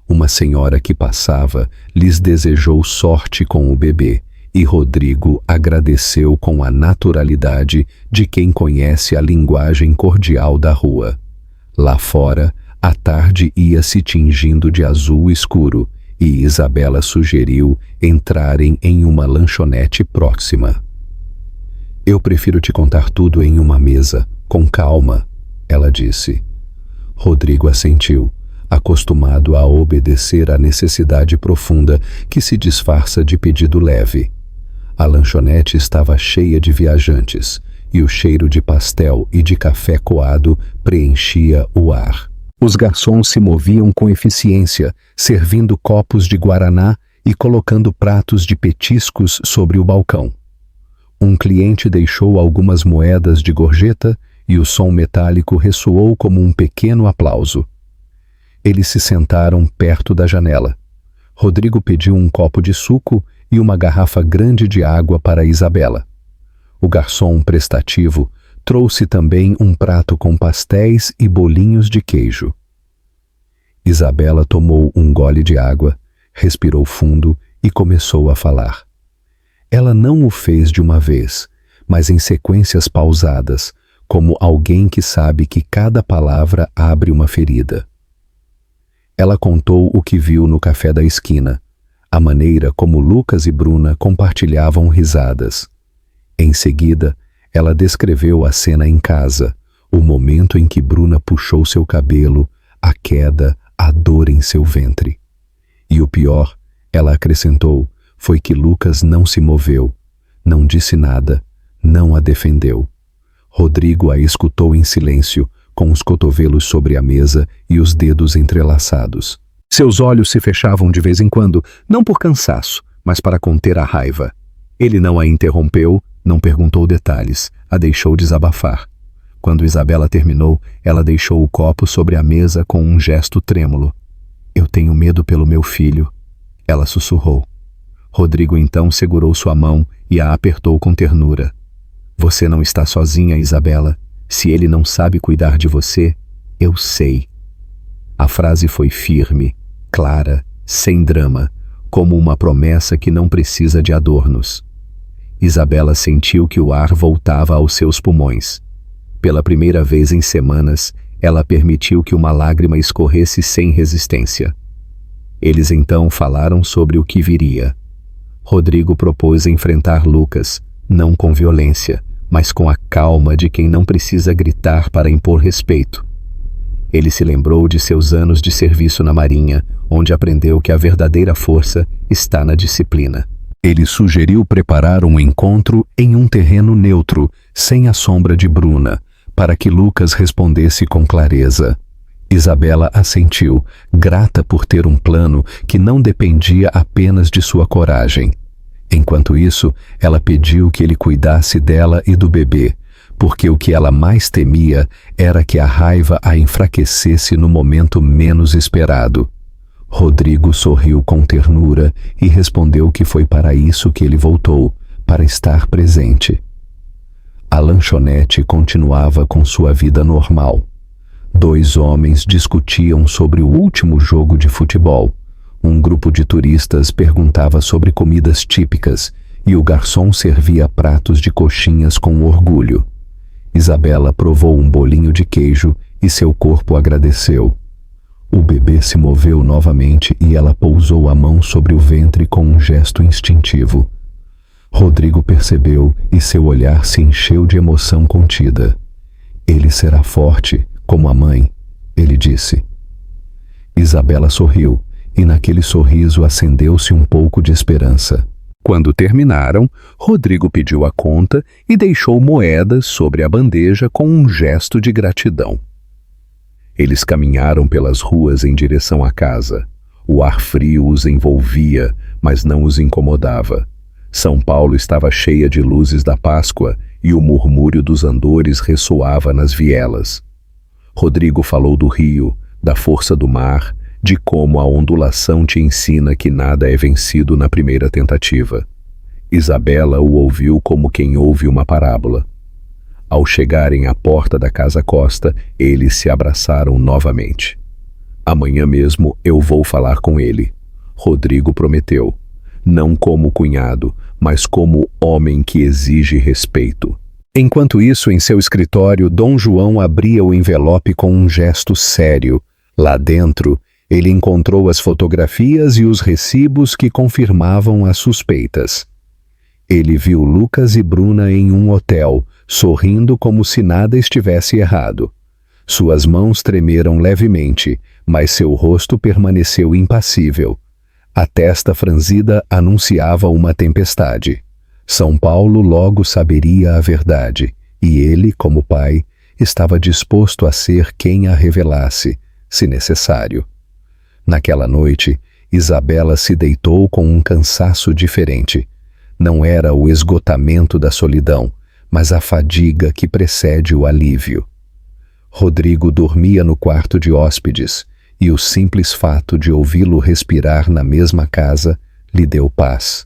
Uma senhora que passava lhes desejou sorte com o bebê, e Rodrigo agradeceu com a naturalidade de quem conhece a linguagem cordial da rua. Lá fora, a tarde ia se tingindo de azul escuro, e Isabela sugeriu entrarem em uma lanchonete próxima. Eu prefiro te contar tudo em uma mesa, com calma, ela disse. Rodrigo assentiu, acostumado a obedecer à necessidade profunda que se disfarça de pedido leve. A lanchonete estava cheia de viajantes, e o cheiro de pastel e de café coado preenchia o ar. Os garçons se moviam com eficiência, servindo copos de guaraná e colocando pratos de petiscos sobre o balcão. Um cliente deixou algumas moedas de gorjeta e o som metálico ressoou como um pequeno aplauso. Eles se sentaram perto da janela. Rodrigo pediu um copo de suco e uma garrafa grande de água para Isabela. O garçom prestativo trouxe também um prato com pastéis e bolinhos de queijo. Isabela tomou um gole de água, respirou fundo e começou a falar. Ela não o fez de uma vez, mas em sequências pausadas, como alguém que sabe que cada palavra abre uma ferida. Ela contou o que viu no café da esquina, a maneira como Lucas e Bruna compartilhavam risadas. Em seguida, ela descreveu a cena em casa, o momento em que Bruna puxou seu cabelo, a queda, a dor em seu ventre. E o pior, ela acrescentou, foi que Lucas não se moveu, não disse nada, não a defendeu. Rodrigo a escutou em silêncio, com os cotovelos sobre a mesa e os dedos entrelaçados. Seus olhos se fechavam de vez em quando, não por cansaço, mas para conter a raiva. Ele não a interrompeu, não perguntou detalhes, a deixou desabafar. Quando Isabela terminou, ela deixou o copo sobre a mesa com um gesto trêmulo. Eu tenho medo pelo meu filho, ela sussurrou. Rodrigo então segurou sua mão e a apertou com ternura. Você não está sozinha, Isabela. Se ele não sabe cuidar de você, eu sei. A frase foi firme, clara, sem drama, como uma promessa que não precisa de adornos. Isabela sentiu que o ar voltava aos seus pulmões. Pela primeira vez em semanas, ela permitiu que uma lágrima escorresse sem resistência. Eles então falaram sobre o que viria. Rodrigo propôs enfrentar Lucas, não com violência, mas com a calma de quem não precisa gritar para impor respeito. Ele se lembrou de seus anos de serviço na Marinha, onde aprendeu que a verdadeira força está na disciplina. Ele sugeriu preparar um encontro em um terreno neutro, sem a sombra de Bruna, para que Lucas respondesse com clareza. Isabela assentiu, grata por ter um plano que não dependia apenas de sua coragem. Enquanto isso, ela pediu que ele cuidasse dela e do bebê, porque o que ela mais temia era que a raiva a enfraquecesse no momento menos esperado. Rodrigo sorriu com ternura e respondeu que foi para isso que ele voltou, para estar presente. A lanchonete continuava com sua vida normal. 2 homens discutiam sobre o último jogo de futebol. Um grupo de turistas perguntava sobre comidas típicas e o garçom servia pratos de coxinhas com orgulho. Isabela provou um bolinho de queijo e seu corpo agradeceu. O bebê se moveu novamente e ela pousou a mão sobre o ventre com um gesto instintivo. Rodrigo percebeu e seu olhar se encheu de emoção contida. Ele será forte, como a mãe, ele disse. Isabela sorriu, e naquele sorriso acendeu-se um pouco de esperança. Quando terminaram, Rodrigo pediu a conta e deixou moedas sobre a bandeja com um gesto de gratidão. Eles caminharam pelas ruas em direção à casa. O ar frio os envolvia, mas não os incomodava. São Paulo estava cheia de luzes da Páscoa e o murmúrio dos andores ressoava nas vielas. Rodrigo falou do rio, da força do mar, de como a ondulação te ensina que nada é vencido na primeira tentativa. Isabela o ouviu como quem ouve uma parábola. Ao chegarem à porta da Casa Costa, eles se abraçaram novamente. Amanhã mesmo eu vou falar com ele, Rodrigo prometeu, não como cunhado, mas como homem que exige respeito. Enquanto isso, em seu escritório, Dom João abria o envelope com um gesto sério. Lá dentro, ele encontrou as fotografias e os recibos que confirmavam as suspeitas. Ele viu Lucas e Bruna em um hotel, sorrindo como se nada estivesse errado. Suas mãos tremeram levemente, mas seu rosto permaneceu impassível. A testa franzida anunciava uma tempestade. São Paulo logo saberia a verdade, e ele, como pai, estava disposto a ser quem a revelasse, se necessário. Naquela noite, Isabela se deitou com um cansaço diferente. Não era o esgotamento da solidão, mas a fadiga que precede o alívio. Rodrigo dormia no quarto de hóspedes, e o simples fato de ouvi-lo respirar na mesma casa lhe deu paz.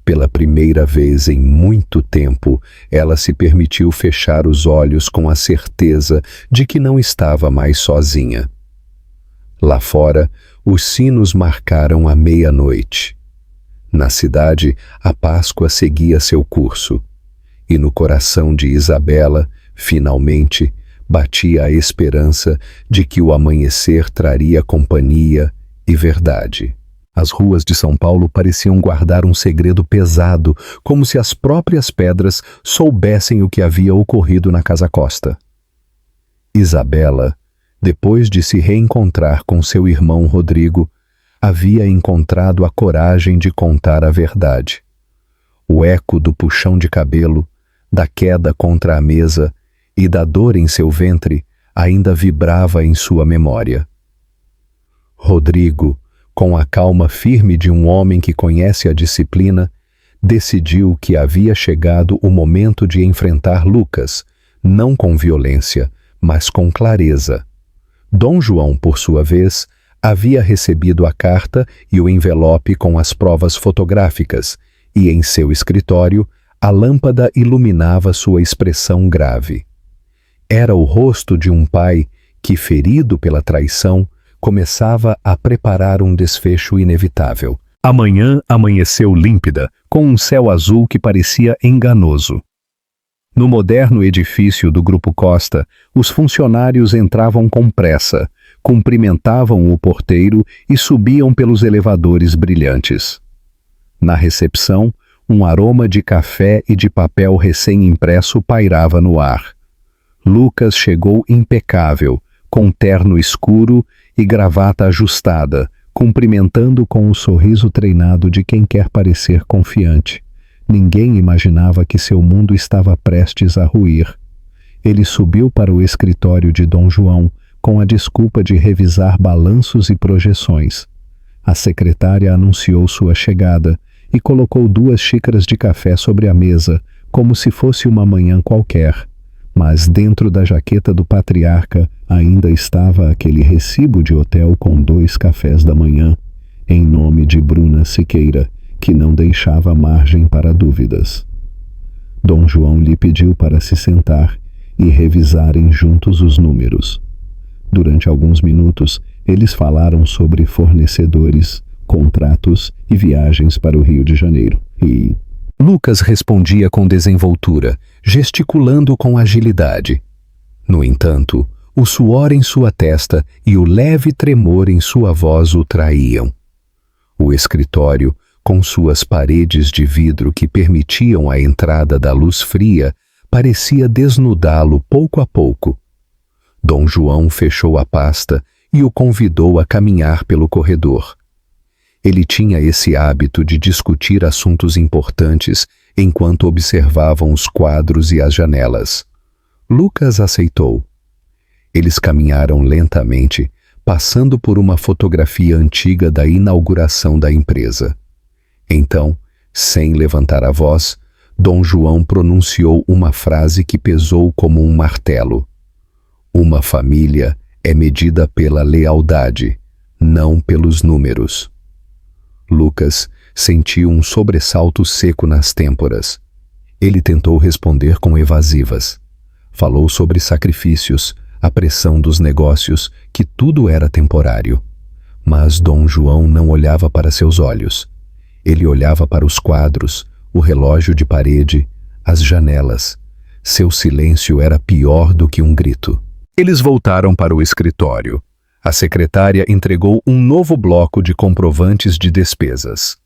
Pela primeira vez em muito tempo, ela se permitiu fechar os olhos com a certeza de que não estava mais sozinha. Lá fora, os sinos marcaram a meia-noite. Na cidade, a Páscoa seguia seu curso, e no coração de Isabela, finalmente, batia a esperança de que o amanhecer traria companhia e verdade. As ruas de São Paulo pareciam guardar um segredo pesado, como se as próprias pedras soubessem o que havia ocorrido na Casa Costa. Isabela, depois de se reencontrar com seu irmão Rodrigo, havia encontrado a coragem de contar a verdade. O eco do puxão de cabelo, da queda contra a mesa e da dor em seu ventre ainda vibrava em sua memória. Rodrigo, com a calma firme de um homem que conhece a disciplina, decidiu que havia chegado o momento de enfrentar Lucas, não com violência, mas com clareza. Dom João, por sua vez, havia recebido a carta e o envelope com as provas fotográficas, e em seu escritório a lâmpada iluminava sua expressão grave. Era o rosto de um pai que, ferido pela traição, começava a preparar um desfecho inevitável. A manhã amanheceu límpida, com um céu azul que parecia enganoso. No moderno edifício do Grupo Costa, os funcionários entravam com pressa, cumprimentavam o porteiro e subiam pelos elevadores brilhantes. Na recepção, um aroma de café e de papel recém-impresso pairava no ar. Lucas chegou impecável, com terno escuro e gravata ajustada, cumprimentando com o sorriso treinado de quem quer parecer confiante. Ninguém imaginava que seu mundo estava prestes a ruir. Ele subiu para o escritório de Dom João, com a desculpa de revisar balanços e projeções. A secretária anunciou sua chegada e colocou 2 xícaras de café sobre a mesa, como se fosse uma manhã qualquer. Mas dentro da jaqueta do patriarca ainda estava aquele recibo de hotel com 2 cafés da manhã, em nome de Bruna Siqueira, que não deixava margem para dúvidas. Dom João lhe pediu para se sentar e revisarem juntos os números. Durante alguns minutos, eles falaram sobre fornecedores, contratos e viagens para o Rio de Janeiro. E Lucas respondia com desenvoltura, gesticulando com agilidade. No entanto, o suor em sua testa e o leve tremor em sua voz o traíam. O escritório, com suas paredes de vidro que permitiam a entrada da luz fria, parecia desnudá-lo pouco a pouco. Dom João fechou a pasta e o convidou a caminhar pelo corredor. Ele tinha esse hábito de discutir assuntos importantes enquanto observavam os quadros e as janelas. Lucas aceitou. Eles caminharam lentamente, passando por uma fotografia antiga da inauguração da empresa. Então, sem levantar a voz, Dom João pronunciou uma frase que pesou como um martelo. Uma família é medida pela lealdade, não pelos números. Lucas sentiu um sobressalto seco nas têmporas. Ele tentou responder com evasivas. Falou sobre sacrifícios, a pressão dos negócios, que tudo era temporário. Mas Dom João não olhava para seus olhos. Ele olhava para os quadros, o relógio de parede, as janelas. Seu silêncio era pior do que um grito. Eles voltaram para o escritório. A secretária entregou um novo bloco de comprovantes de despesas.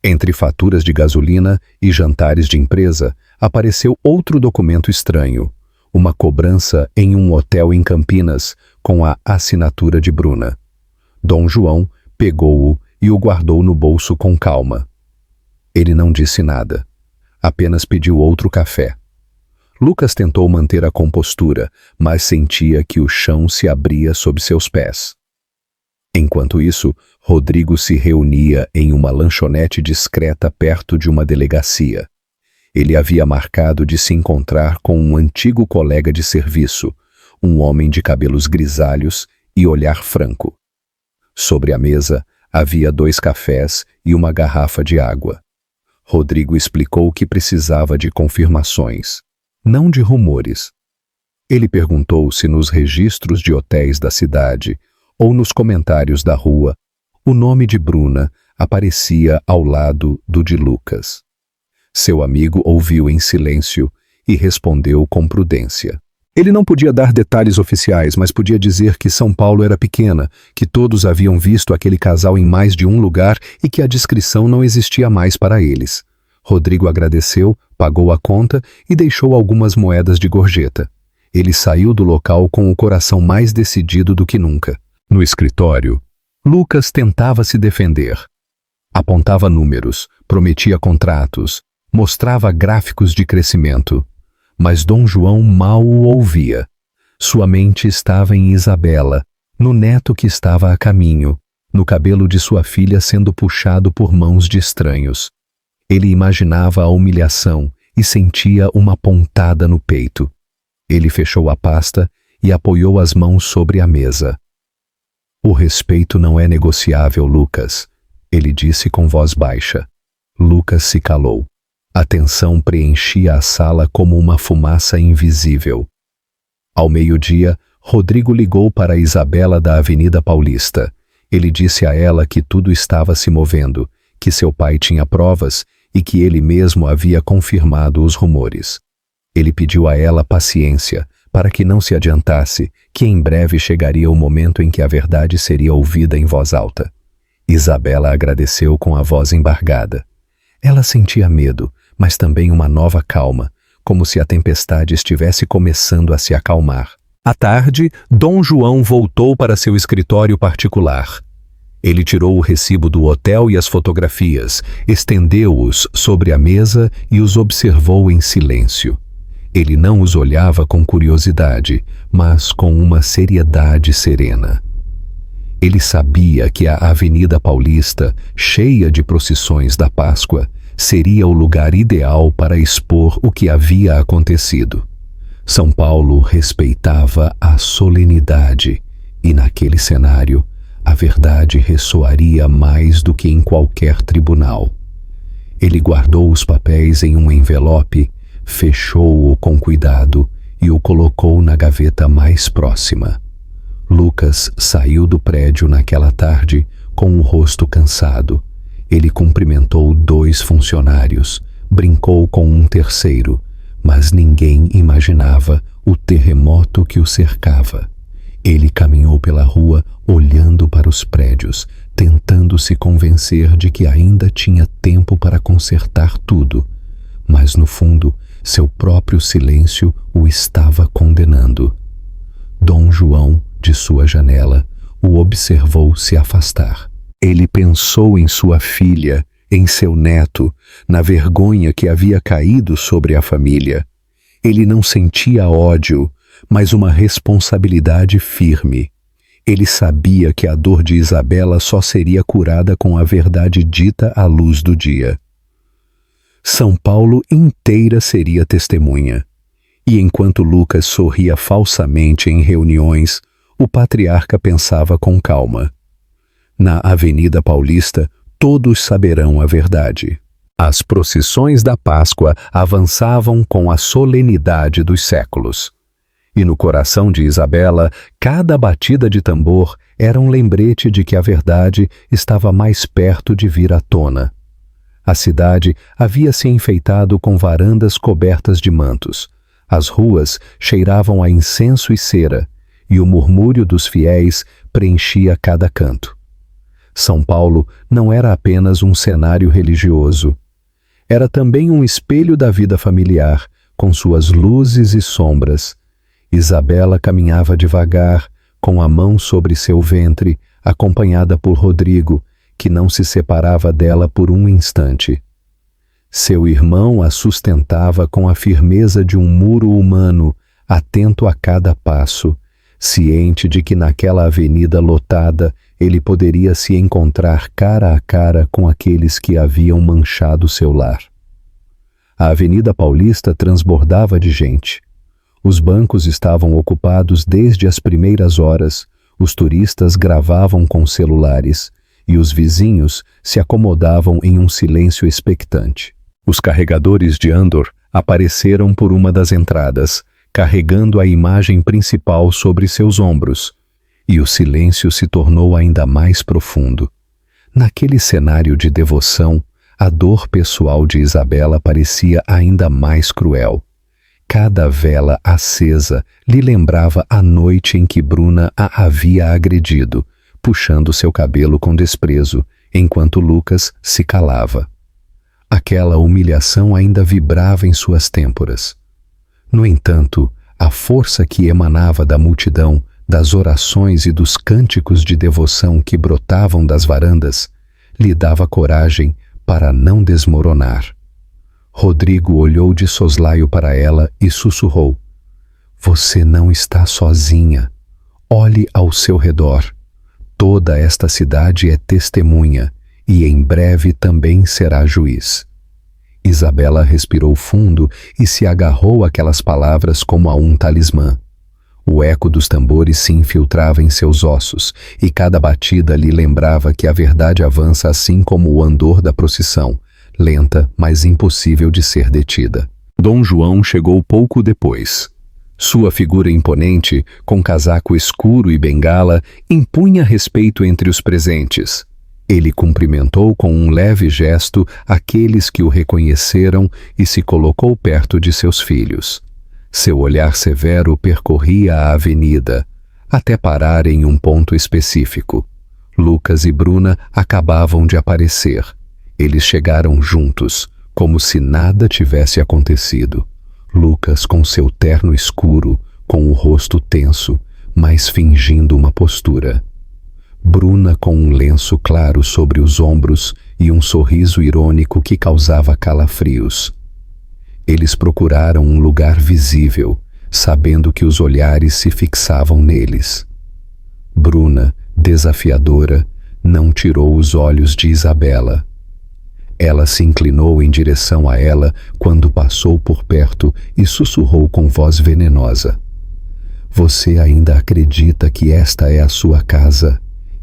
Entre faturas de gasolina e jantares de empresa, apareceu outro documento estranho, uma cobrança em um hotel em Campinas, com a assinatura de Bruna. Dom João pegou-o e o guardou no bolso com calma. Ele não disse nada, apenas pediu outro café. Lucas tentou manter a compostura, mas sentia que o chão se abria sob seus pés. Enquanto isso, Rodrigo se reunia em uma lanchonete discreta perto de uma delegacia. Ele havia marcado de se encontrar com um antigo colega de serviço, um homem de cabelos grisalhos e olhar franco. Sobre a mesa havia 2 cafés e uma garrafa de água. Rodrigo explicou que precisava de confirmações, não de rumores. Ele perguntou se nos registros de hotéis da cidade ou nos comentários da rua o nome de Bruna aparecia ao lado do de Lucas. Seu amigo ouviu em silêncio e respondeu com prudência. Ele não podia dar detalhes oficiais, mas podia dizer que São Paulo era pequena, que todos haviam visto aquele casal em mais de um lugar e que a descrição não existia mais para eles. Rodrigo agradeceu, pagou a conta e deixou algumas moedas de gorjeta. Ele saiu do local com o coração mais decidido do que nunca. No escritório, Lucas tentava se defender. Apontava números, prometia contratos, mostrava gráficos de crescimento. Mas Dom João mal o ouvia. Sua mente estava em Isabela, no neto que estava a caminho, no cabelo de sua filha sendo puxado por mãos de estranhos. Ele imaginava a humilhação e sentia uma pontada no peito. Ele fechou a pasta e apoiou as mãos sobre a mesa. O respeito não é negociável, Lucas, ele disse com voz baixa. Lucas se calou. A tensão preenchia a sala como uma fumaça invisível. Ao meio-dia, Rodrigo ligou para Isabela da Avenida Paulista. Ele disse a ela que tudo estava se movendo, que seu pai tinha provas e que ele mesmo havia confirmado os rumores. Ele pediu a ela paciência, para que não se adiantasse, que em breve chegaria o momento em que a verdade seria ouvida em voz alta. Isabela agradeceu com a voz embargada. Ela sentia medo, mas também uma nova calma, como se a tempestade estivesse começando a se acalmar. À tarde, Dom João voltou para seu escritório particular. Ele tirou o recibo do hotel e as fotografias, estendeu-os sobre a mesa e os observou em silêncio. Ele não os olhava com curiosidade, mas com uma seriedade serena. Ele sabia que a Avenida Paulista, cheia de procissões da Páscoa, seria o lugar ideal para expor o que havia acontecido. São Paulo respeitava a solenidade e, naquele cenário, a verdade ressoaria mais do que em qualquer tribunal. Ele guardou os papéis em um envelope, fechou-o com cuidado e o colocou na gaveta mais próxima. Lucas saiu do prédio naquela tarde com o rosto cansado. Ele cumprimentou 2 funcionários, brincou com um terceiro, mas ninguém imaginava o terremoto que o cercava. Ele caminhou pela rua olhando para os prédios, tentando se convencer de que ainda tinha tempo para consertar tudo, mas no fundo, seu próprio silêncio o estava condenando. Dom João, de sua janela, o observou se afastar. Ele pensou em sua filha, em seu neto, na vergonha que havia caído sobre a família. Ele não sentia ódio, mas uma responsabilidade firme. Ele sabia que a dor de Isabela só seria curada com a verdade dita à luz do dia. São Paulo inteira seria testemunha. E enquanto Lucas sorria falsamente em reuniões, o patriarca pensava com calma. Na Avenida Paulista, todos saberão a verdade. As procissões da Páscoa avançavam com a solenidade dos séculos. E no coração de Isabela, cada batida de tambor era um lembrete de que a verdade estava mais perto de vir à tona. A cidade havia se enfeitado com varandas cobertas de mantos. As ruas cheiravam a incenso e cera, e o murmúrio dos fiéis preenchia cada canto. São Paulo não era apenas um cenário religioso. Era também um espelho da vida familiar, com suas luzes e sombras. Isabela caminhava devagar, com a mão sobre seu ventre, acompanhada por Rodrigo, que não se separava dela por um instante. Seu irmão a sustentava com a firmeza de um muro humano, atento a cada passo, ciente de que naquela avenida lotada ele poderia se encontrar cara a cara com aqueles que haviam manchado seu lar. A Avenida Paulista transbordava de gente. Os bancos estavam ocupados desde as primeiras horas, os turistas gravavam com celulares e os vizinhos se acomodavam em um silêncio expectante. Os carregadores de Andor apareceram por uma das entradas, carregando a imagem principal sobre seus ombros, e o silêncio se tornou ainda mais profundo. Naquele cenário de devoção, a dor pessoal de Isabela parecia ainda mais cruel. Cada vela acesa lhe lembrava a noite em que Bruna a havia agredido, puxando seu cabelo com desprezo, enquanto Lucas se calava. Aquela humilhação ainda vibrava em suas têmporas. No entanto, a força que emanava da multidão, das orações e dos cânticos de devoção que brotavam das varandas, lhe dava coragem para não desmoronar. Rodrigo olhou de soslaio para ela e sussurrou: "Você não está sozinha. Olhe ao seu redor. Toda esta cidade é testemunha e em breve também será juiz." Isabela respirou fundo e se agarrou àquelas palavras como a um talismã. O eco dos tambores se infiltrava em seus ossos, e cada batida lhe lembrava que a verdade avança assim como o andor da procissão, lenta, mas impossível de ser detida. Dom João chegou pouco depois. Sua figura imponente, com casaco escuro e bengala, impunha respeito entre os presentes. Ele cumprimentou com um leve gesto aqueles que o reconheceram e se colocou perto de seus filhos. Seu olhar severo percorria a avenida, até parar em um ponto específico. Lucas e Bruna acabavam de aparecer. Eles chegaram juntos, como se nada tivesse acontecido. Lucas com seu terno escuro, com o rosto tenso, mas fingindo uma postura. Bruna com um lenço claro sobre os ombros e um sorriso irônico que causava calafrios. Eles procuraram um lugar visível, sabendo que os olhares se fixavam neles. Bruna, desafiadora, não tirou os olhos de Isabela. Ela se inclinou em direção a ela quando passou por perto e sussurrou com voz venenosa: "Você ainda acredita que esta é a sua casa?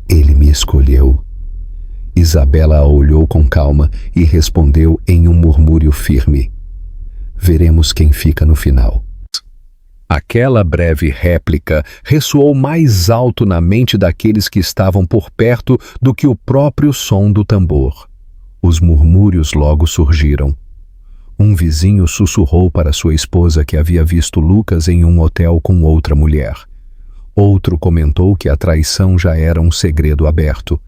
Ele me escolheu." Isabela a olhou com calma e respondeu em um murmúrio firme: "Veremos quem fica no final." Aquela breve réplica ressoou mais alto na mente daqueles que estavam por perto do que o próprio som do tambor. Os murmúrios logo surgiram. Um vizinho sussurrou para sua esposa que havia visto Lucas em um hotel com outra mulher. Outro comentou que a traição já era um segredo aberto.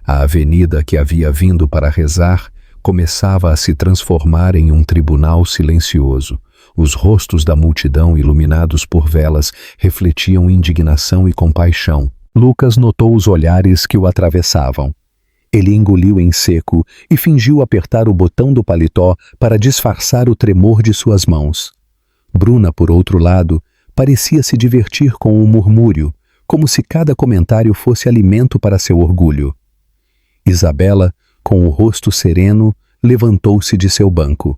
A avenida que havia vindo para rezar começava a se transformar em um tribunal silencioso. Os rostos da multidão, iluminados por velas, refletiam indignação e compaixão. Lucas notou os olhares que o atravessavam. Ele engoliu em seco e fingiu apertar o botão do paletó para disfarçar o tremor de suas mãos. Bruna, por outro lado, parecia se divertir com o murmúrio, como se cada comentário fosse alimento para seu orgulho. Isabela, com o rosto sereno, levantou-se de seu banco.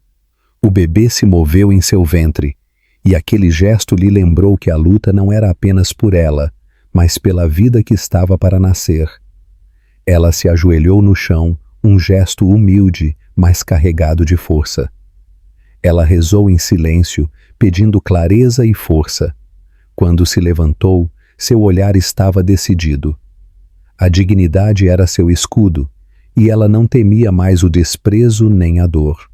O bebê se moveu em seu ventre, e aquele gesto lhe lembrou que a luta não era apenas por ela, mas pela vida que estava para nascer. Ela se ajoelhou no chão, um gesto humilde, mas carregado de força. Ela rezou em silêncio, pedindo clareza e força. Quando se levantou, seu olhar estava decidido. A dignidade era seu escudo, e ela não temia mais o desprezo nem a dor.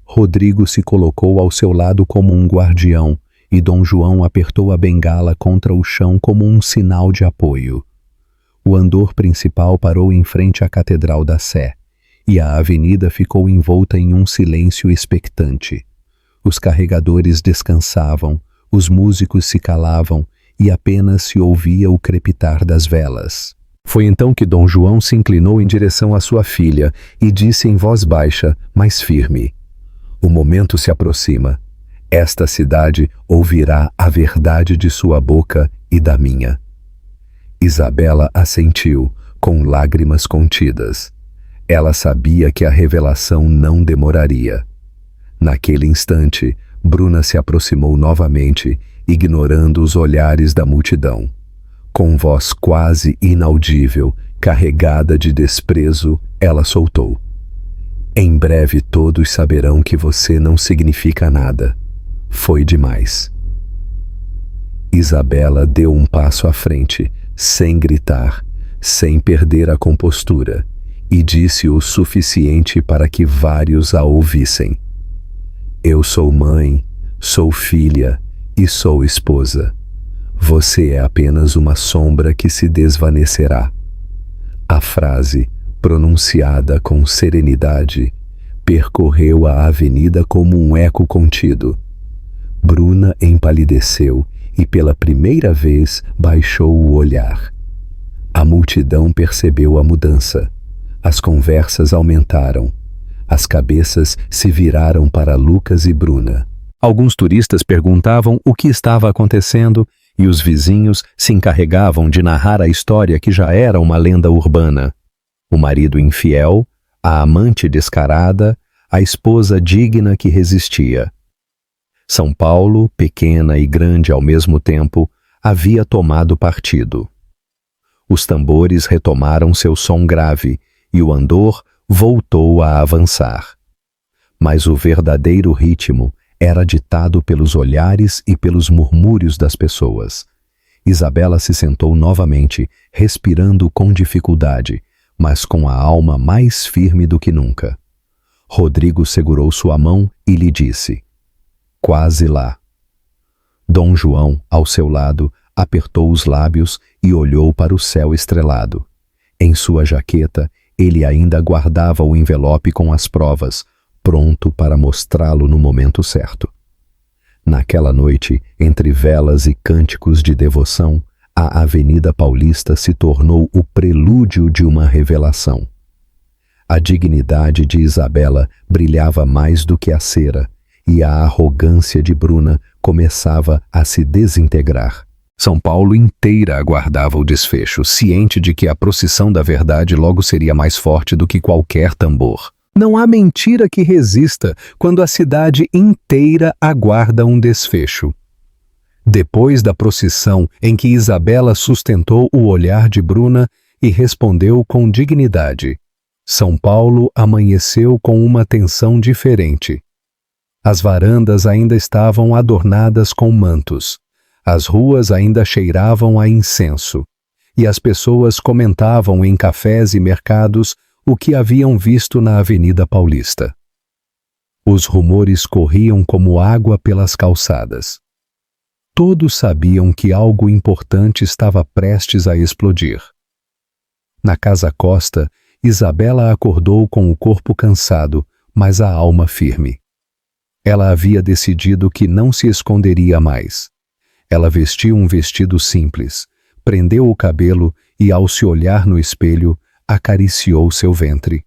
Rodrigo se colocou ao seu lado como um guardião, e Dom João apertou a bengala contra o chão como um sinal de apoio. O andor principal parou em frente à Catedral da Sé, e a avenida ficou envolta em um silêncio expectante. Os carregadores descansavam, os músicos se calavam e apenas se ouvia o crepitar das velas. Foi então que Dom João se inclinou em direção à sua filha e disse em voz baixa, mas firme: "O momento se aproxima. Esta cidade ouvirá a verdade de sua boca e da minha." Isabela assentiu, com lágrimas contidas. Ela sabia que a revelação não demoraria. Naquele instante, Bruna se aproximou novamente, ignorando os olhares da multidão. Com voz quase inaudível, carregada de desprezo, ela soltou: "Em breve todos saberão que você não significa nada. Foi demais." Isabela deu um passo à frente, sem gritar, sem perder a compostura, e disse o suficiente para que vários a ouvissem: "Eu sou mãe, sou filha e sou esposa. Você é apenas uma sombra que se desvanecerá." A frase, pronunciada com serenidade, percorreu a avenida como um eco contido. Bruna empalideceu e pela primeira vez baixou o olhar. A multidão percebeu a mudança. As conversas aumentaram. As cabeças se viraram para Lucas e Bruna. Alguns turistas perguntavam o que estava acontecendo e os vizinhos se encarregavam de narrar a história que já era uma lenda urbana. O marido infiel, a amante descarada, a esposa digna que resistia. São Paulo, pequena e grande ao mesmo tempo, havia tomado partido. Os tambores retomaram seu som grave e o andor voltou a avançar. Mas o verdadeiro ritmo era ditado pelos olhares e pelos murmúrios das pessoas. Isabela se sentou novamente, respirando com dificuldade, mas com a alma mais firme do que nunca. Rodrigo segurou sua mão e lhe disse: "Quase lá." Dom João, ao seu lado, apertou os lábios e olhou para o céu estrelado. Em sua jaqueta, ele ainda guardava o envelope com as provas, pronto para mostrá-lo no momento certo. Naquela noite, entre velas e cânticos de devoção, a Avenida Paulista se tornou o prelúdio de uma revelação. A dignidade de Isabela brilhava mais do que a cera, e a arrogância de Bruna começava a se desintegrar. São Paulo inteira aguardava o desfecho, ciente de que a procissão da verdade logo seria mais forte do que qualquer tambor. Não há mentira que resista quando a cidade inteira aguarda um desfecho. Depois da procissão em que Isabela sustentou o olhar de Bruna e respondeu com dignidade, São Paulo amanheceu com uma tensão diferente. As varandas ainda estavam adornadas com mantos. As ruas ainda cheiravam a incenso. E as pessoas comentavam em cafés e mercados o que haviam visto na Avenida Paulista. Os rumores corriam como água pelas calçadas. Todos sabiam que algo importante estava prestes a explodir. Na Casa Costa, Isabela acordou com o corpo cansado, mas a alma firme. Ela havia decidido que não se esconderia mais. Ela vestiu um vestido simples, prendeu o cabelo e, ao se olhar no espelho, acariciou seu ventre.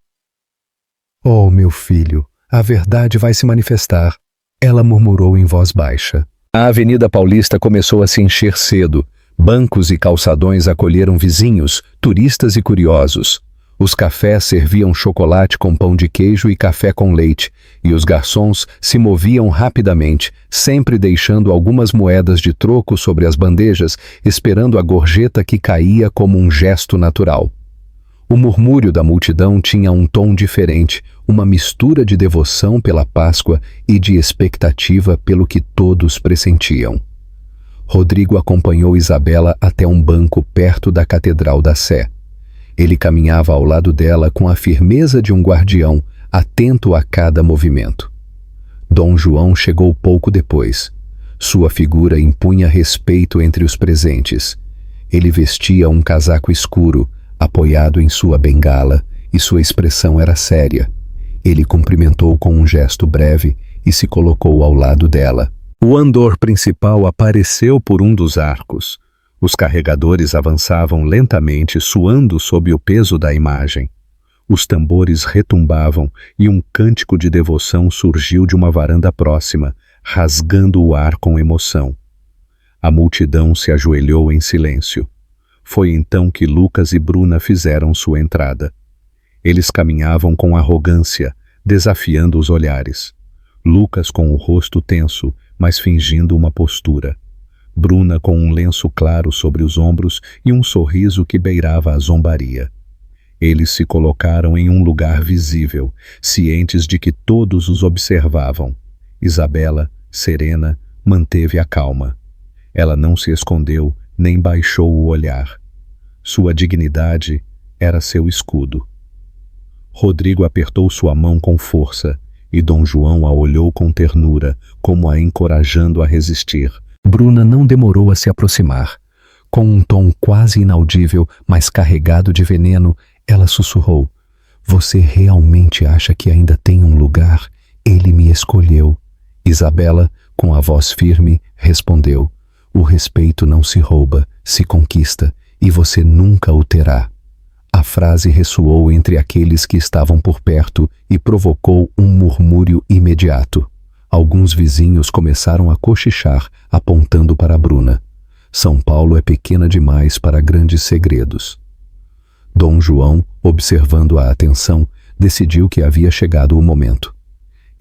"Oh, meu filho, a verdade vai se manifestar", ela murmurou em voz baixa. A Avenida Paulista começou a se encher cedo. Bancos e calçadões acolheram vizinhos, turistas e curiosos. Os cafés serviam chocolate com pão de queijo e café com leite, e os garçons se moviam rapidamente, sempre deixando algumas moedas de troco sobre as bandejas, esperando a gorjeta que caía como um gesto natural. O murmúrio da multidão tinha um tom diferente, uma mistura de devoção pela Páscoa e de expectativa pelo que todos pressentiam. Rodrigo acompanhou Isabela até um banco perto da Catedral da Sé. Ele caminhava ao lado dela com a firmeza de um guardião, atento a cada movimento. Dom João chegou pouco depois. Sua figura impunha respeito entre os presentes. Ele vestia um casaco escuro, apoiado em sua bengala, e sua expressão era séria. Ele cumprimentou com um gesto breve e se colocou ao lado dela. O andor principal apareceu por um dos arcos. Os carregadores avançavam lentamente, suando sob o peso da imagem. Os tambores retumbavam e um cântico de devoção surgiu de uma varanda próxima, rasgando o ar com emoção. A multidão se ajoelhou em silêncio. Foi então que Lucas e Bruna fizeram sua entrada. Eles caminhavam com arrogância, desafiando os olhares. Lucas com o rosto tenso, mas fingindo uma postura. Bruna com um lenço claro sobre os ombros e um sorriso que beirava a zombaria. Eles se colocaram em um lugar visível, cientes de que todos os observavam. Isabela, serena, manteve a calma. Ela não se escondeu, nem baixou o olhar. Sua dignidade era seu escudo. Rodrigo apertou sua mão com força, e Dom João a olhou com ternura, como a encorajando a resistir. Bruna não demorou a se aproximar. Com um tom quase inaudível, mas carregado de veneno, ela sussurrou: "Você realmente acha que ainda tem um lugar? Ele me escolheu." Isabela, com a voz firme, respondeu: "O respeito não se rouba, se conquista, e você nunca o terá." A frase ressoou entre aqueles que estavam por perto e provocou um murmúrio imediato. Alguns vizinhos começaram a cochichar, apontando para Bruna. São Paulo é pequena demais para grandes segredos. Dom João, observando a atenção, decidiu que havia chegado o momento.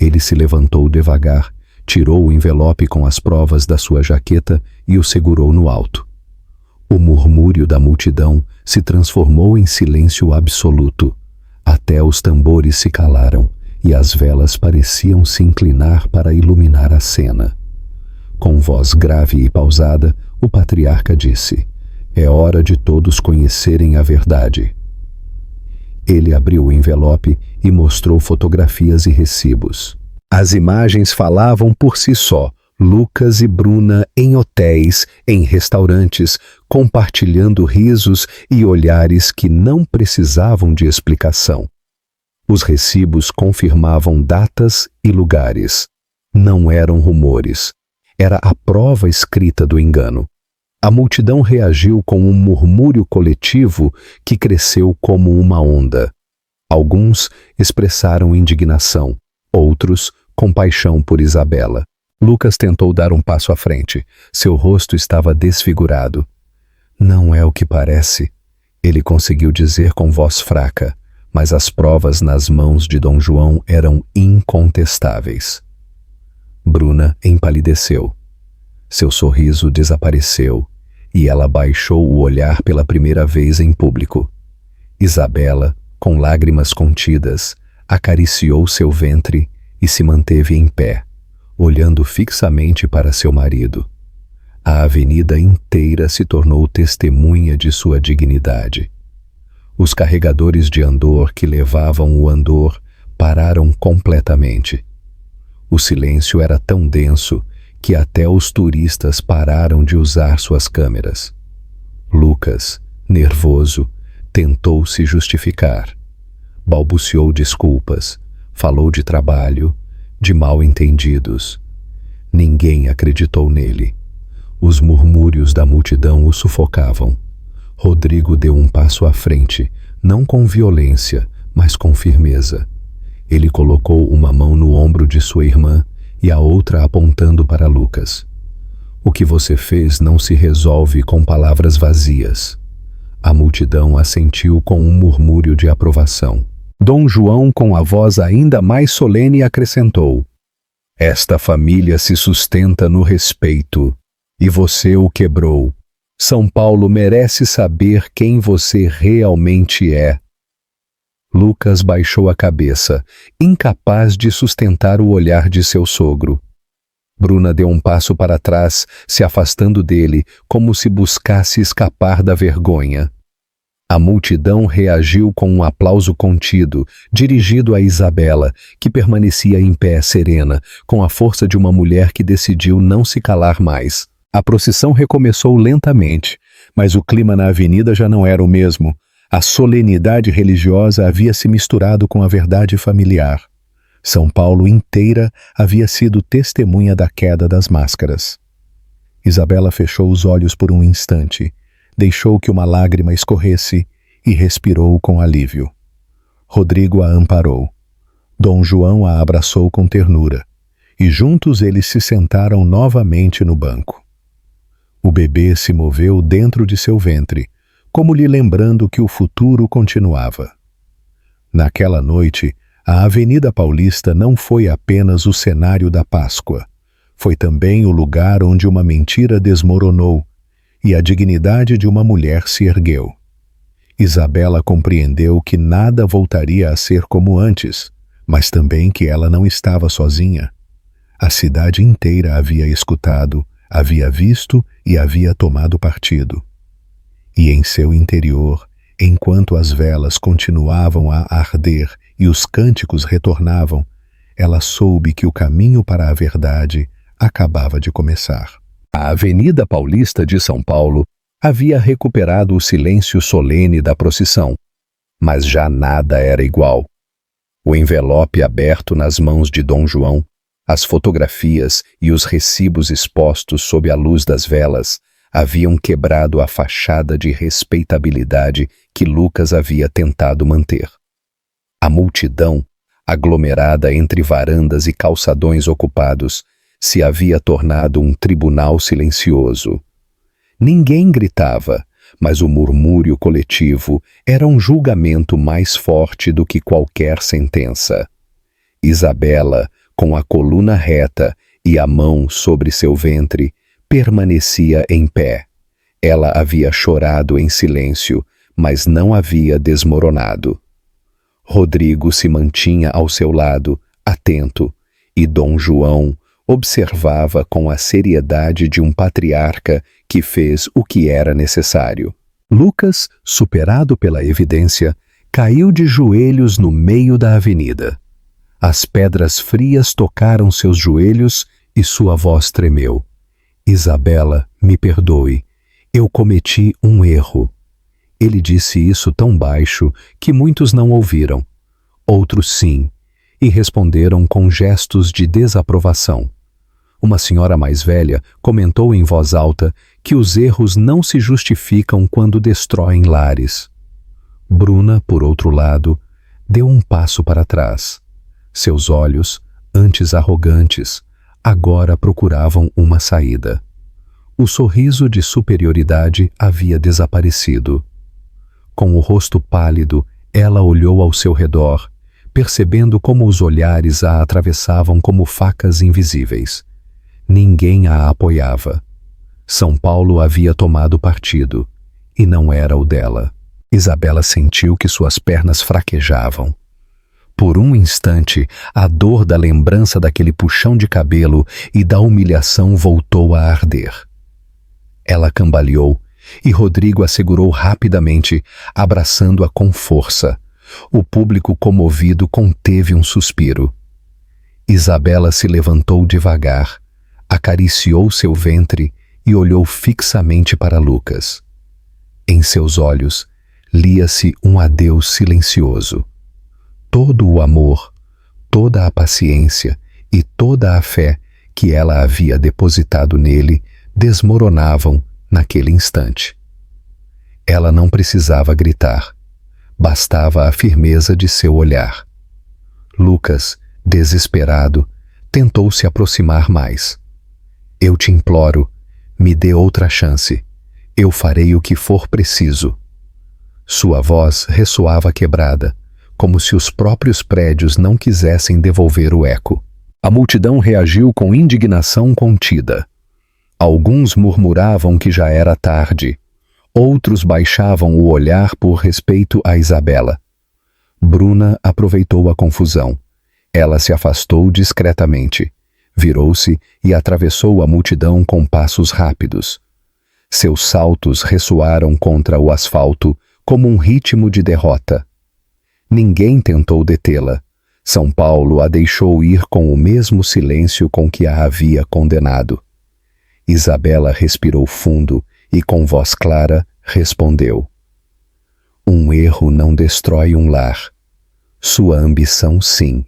Ele se levantou devagar, tirou o envelope com as provas da sua jaqueta e o segurou no alto. O murmúrio da multidão se transformou em silêncio absoluto. Até os tambores se calaram e as velas pareciam se inclinar para iluminar a cena. Com voz grave e pausada, o patriarca disse: "É hora de todos conhecerem a verdade." Ele abriu o envelope e mostrou fotografias e recibos. As imagens falavam por si só. Lucas e Bruna em hotéis, em restaurantes, compartilhando risos e olhares que não precisavam de explicação. Os recibos confirmavam datas e lugares. Não eram rumores. Era a prova escrita do engano. A multidão reagiu com um murmúrio coletivo que cresceu como uma onda. Alguns expressaram indignação, outros compaixão por Isabela. Lucas tentou dar um passo à frente. Seu rosto estava desfigurado. "Não é o que parece," ele conseguiu dizer com voz fraca, mas as provas nas mãos de Dom João eram incontestáveis. Bruna empalideceu. Seu sorriso desapareceu e ela baixou o olhar pela primeira vez em público. Isabela, com lágrimas contidas, acariciou seu ventre e se manteve em pé, olhando fixamente para seu marido. A avenida inteira se tornou testemunha de sua dignidade. Os carregadores de andor que levavam o andor pararam completamente. O silêncio era tão denso que até os turistas pararam de usar suas câmeras. Lucas, nervoso, tentou se justificar. Balbuciou desculpas, falou de trabalho, de mal-entendidos. Ninguém acreditou nele. Os murmúrios da multidão o sufocavam. Rodrigo deu um passo à frente, não com violência, mas com firmeza. Ele colocou uma mão no ombro de sua irmã e a outra apontando para Lucas. "O que você fez não se resolve com palavras vazias." A multidão assentiu com um murmúrio de aprovação. Dom João, com a voz ainda mais solene, acrescentou: "Esta família se sustenta no respeito, e você o quebrou. São Paulo merece saber quem você realmente é." Lucas baixou a cabeça, incapaz de sustentar o olhar de seu sogro. Bruna deu um passo para trás, se afastando dele, como se buscasse escapar da vergonha. A multidão reagiu com um aplauso contido, dirigido a Isabela, que permanecia em pé serena, com a força de uma mulher que decidiu não se calar mais. A procissão recomeçou lentamente, mas o clima na avenida já não era o mesmo. A solenidade religiosa havia se misturado com a verdade familiar. São Paulo inteira havia sido testemunha da queda das máscaras. Isabela fechou os olhos por um instante, deixou que uma lágrima escorresse e respirou com alívio. Rodrigo a amparou. Dom João a abraçou com ternura, e juntos eles se sentaram novamente no banco. O bebê se moveu dentro de seu ventre, como lhe lembrando que o futuro continuava. Naquela noite, a Avenida Paulista não foi apenas o cenário da Páscoa, foi também o lugar onde uma mentira desmoronou e a dignidade de uma mulher se ergueu. Isabela compreendeu que nada voltaria a ser como antes, mas também que ela não estava sozinha. A cidade inteira havia escutado, havia visto e havia tomado partido. E em seu interior, enquanto as velas continuavam a arder e os cânticos retornavam, ela soube que o caminho para a verdade acabava de começar. A Avenida Paulista de São Paulo havia recuperado o silêncio solene da procissão, mas já nada era igual. O envelope aberto nas mãos de Dom João, as fotografias e os recibos expostos sob a luz das velas haviam quebrado a fachada de respeitabilidade que Lucas havia tentado manter. A multidão, aglomerada entre varandas e calçadões ocupados, se havia tornado um tribunal silencioso. Ninguém gritava, mas o murmúrio coletivo era um julgamento mais forte do que qualquer sentença. Isabela, com a coluna reta e a mão sobre seu ventre, permanecia em pé. Ela havia chorado em silêncio, mas não havia desmoronado. Rodrigo se mantinha ao seu lado, atento, e Dom João observava com a seriedade de um patriarca que fez o que era necessário. Lucas, superado pela evidência, caiu de joelhos no meio da avenida. As pedras frias tocaram seus joelhos e sua voz tremeu. Isabela, me perdoe, eu cometi um erro. Ele disse isso tão baixo que muitos não ouviram. Outros sim, e responderam com gestos de desaprovação. Uma senhora mais velha comentou em voz alta que os erros não se justificam quando destroem lares. Bruna, por outro lado, deu um passo para trás. Seus olhos, antes arrogantes, agora procuravam uma saída. O sorriso de superioridade havia desaparecido. Com o rosto pálido, ela olhou ao seu redor, percebendo como os olhares a atravessavam como facas invisíveis. Ninguém a apoiava. São Paulo havia tomado partido, e não era o dela. Isabela sentiu que suas pernas fraquejavam. Por um instante, a dor da lembrança daquele puxão de cabelo e da humilhação voltou a arder. Ela cambaleou, e Rodrigo a segurou rapidamente, abraçando-a com força. O público comovido conteve um suspiro. Isabela se levantou devagar, acariciou seu ventre e olhou fixamente para Lucas. Em seus olhos, lia-se um adeus silencioso. Todo o amor, toda a paciência e toda a fé que ela havia depositado nele desmoronavam naquele instante. Ela não precisava gritar. Bastava a firmeza de seu olhar. Lucas, desesperado, tentou se aproximar mais. Eu te imploro, me dê outra chance. Eu farei o que for preciso. Sua voz ressoava quebrada, como se os próprios prédios não quisessem devolver o eco. A multidão reagiu com indignação contida. Alguns murmuravam que já era tarde. Outros baixavam o olhar por respeito a Isabela. Bruna aproveitou a confusão. Ela se afastou discretamente, virou-se e atravessou a multidão com passos rápidos. Seus saltos ressoaram contra o asfalto como um ritmo de derrota. Ninguém tentou detê-la. São Paulo a deixou ir com o mesmo silêncio com que a havia condenado. Isabela respirou fundo e, com voz clara, respondeu: Um erro não destrói um lar. Sua ambição, sim.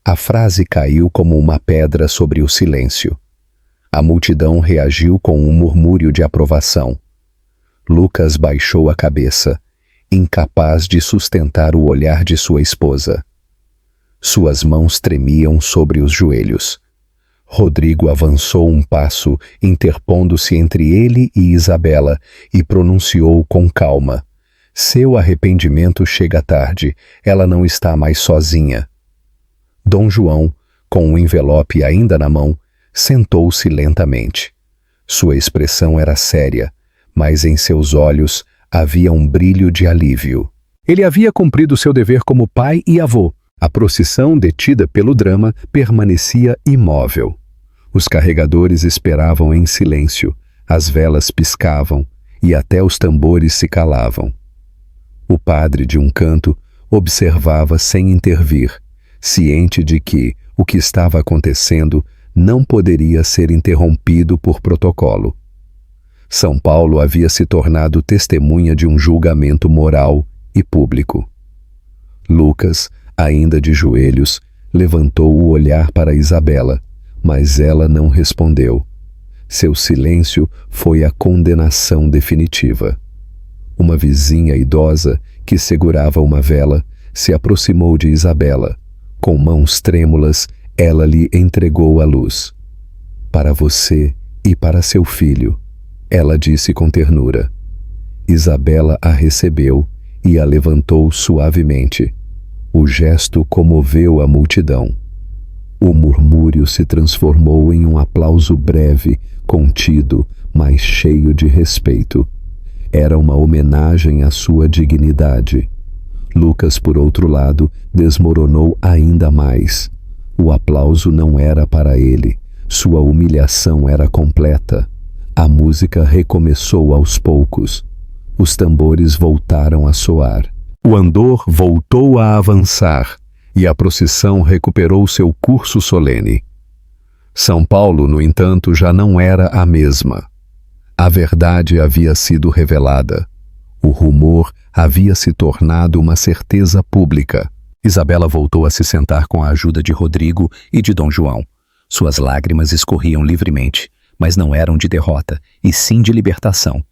A frase caiu como uma pedra sobre o silêncio. A multidão reagiu com um murmúrio de aprovação. Lucas baixou a cabeça, incapaz de sustentar o olhar de sua esposa. Suas mãos tremiam sobre os joelhos. Rodrigo avançou um passo, interpondo-se entre ele e Isabela, e pronunciou com calma: seu arrependimento chega tarde, ela não está mais sozinha. Dom João, com o envelope ainda na mão, sentou-se lentamente. Sua expressão era séria, mas em seus olhos havia um brilho de alívio. Ele havia cumprido seu dever como pai e avô. A procissão, detida pelo drama, permanecia imóvel. Os carregadores esperavam em silêncio, as velas piscavam e até os tambores se calavam. O padre, de um canto, observava sem intervir, ciente de que o que estava acontecendo não poderia ser interrompido por protocolo. São Paulo havia se tornado testemunha de um julgamento moral e público. Lucas, ainda de joelhos, levantou o olhar para Isabela, mas ela não respondeu. Seu silêncio foi a condenação definitiva. Uma vizinha idosa, que segurava uma vela, se aproximou de Isabela. Com mãos trêmulas, ela lhe entregou a luz. Para você e para seu filho, ela disse com ternura. Isabela a recebeu e a levantou suavemente. O gesto comoveu a multidão. O murmúrio se transformou em um aplauso breve, contido, mas cheio de respeito. Era uma homenagem à sua dignidade. Lucas, por outro lado, desmoronou ainda mais. O aplauso não era para ele. Sua humilhação era completa. A música recomeçou aos poucos. Os tambores voltaram a soar. O andor voltou a avançar e a procissão recuperou seu curso solene. São Paulo, no entanto, já não era a mesma. A verdade havia sido revelada. O rumor havia se tornado uma certeza pública. Isabela voltou a se sentar com a ajuda de Rodrigo e de Dom João. Suas lágrimas escorriam livremente, mas não eram de derrota, e sim de libertação.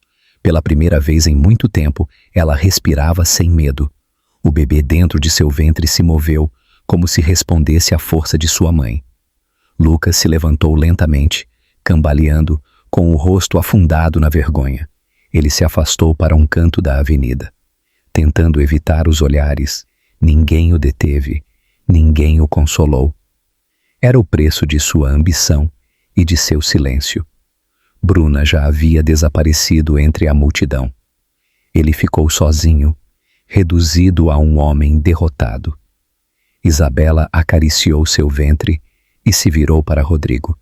Pela primeira vez em muito tempo, ela respirava sem medo. O bebê dentro de seu ventre se moveu, como se respondesse à força de sua mãe. Lucas se levantou lentamente, cambaleando, com o rosto afundado na vergonha. Ele se afastou para um canto da avenida. Tentando evitar os olhares, ninguém o deteve, ninguém o consolou. Era o preço de sua ambição e de seu silêncio. Bruna já havia desaparecido entre a multidão. Ele ficou sozinho, reduzido a um homem derrotado. Isabela acariciou seu ventre e se virou para Rodrigo.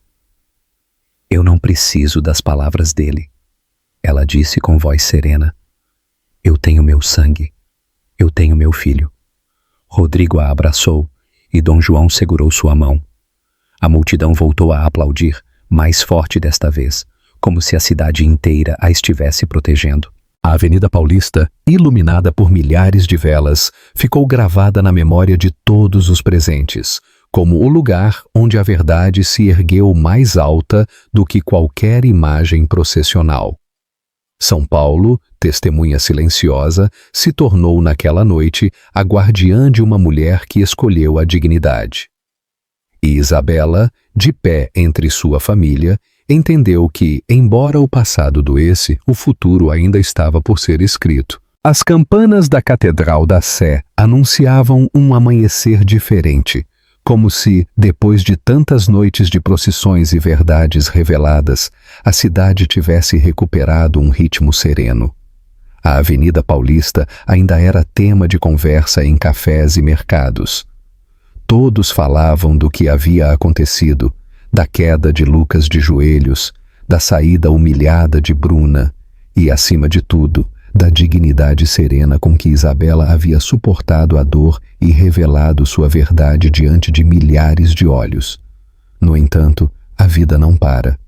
Eu não preciso das palavras dele. Ela disse com voz serena. Eu tenho meu sangue. Eu tenho meu filho. Rodrigo a abraçou e Dom João segurou sua mão. A multidão voltou a aplaudir, mais forte desta vez, como se a cidade inteira a estivesse protegendo. A Avenida Paulista, iluminada por milhares de velas, ficou gravada na memória de todos os presentes, como o lugar onde a verdade se ergueu mais alta do que qualquer imagem processional. São Paulo, testemunha silenciosa, se tornou naquela noite a guardiã de uma mulher que escolheu a dignidade. E Isabela, de pé entre sua família, entendeu que, embora o passado doesse, o futuro ainda estava por ser escrito. As campanas da Catedral da Sé anunciavam um amanhecer diferente, como se, depois de tantas noites de procissões e verdades reveladas, a cidade tivesse recuperado um ritmo sereno. A Avenida Paulista ainda era tema de conversa em cafés e mercados. Todos falavam do que havia acontecido, da queda de Lucas de joelhos, da saída humilhada de Bruna e, acima de tudo, da dignidade serena com que Isabela havia suportado a dor e revelado sua verdade diante de milhares de olhos. No entanto, a vida não para.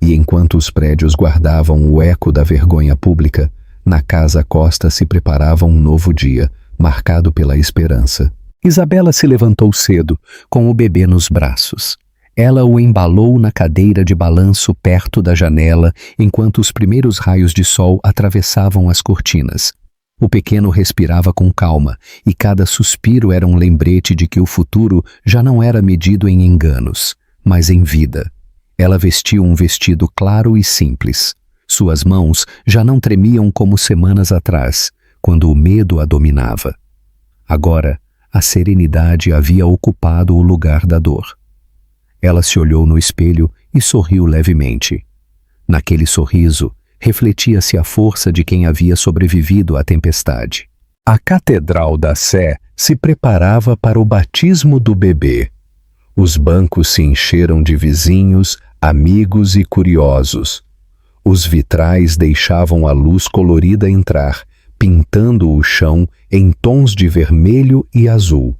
E enquanto os prédios guardavam o eco da vergonha pública, na Casa Costa se preparava um novo dia, marcado pela esperança. Isabela se levantou cedo, com o bebê nos braços. Ela o embalou na cadeira de balanço perto da janela, enquanto os primeiros raios de sol atravessavam as cortinas. O pequeno respirava com calma, e cada suspiro era um lembrete de que o futuro já não era medido em enganos, mas em vida. Ela vestia um vestido claro e simples. Suas mãos já não tremiam como semanas atrás, quando o medo a dominava. Agora, a serenidade havia ocupado o lugar da dor. Ela se olhou no espelho e sorriu levemente. Naquele sorriso, refletia-se a força de quem havia sobrevivido à tempestade. A Catedral da Sé se preparava para o batismo do bebê. Os bancos se encheram de vizinhos, amigos e curiosos. Os vitrais deixavam a luz colorida entrar, pintando o chão em tons de vermelho e azul.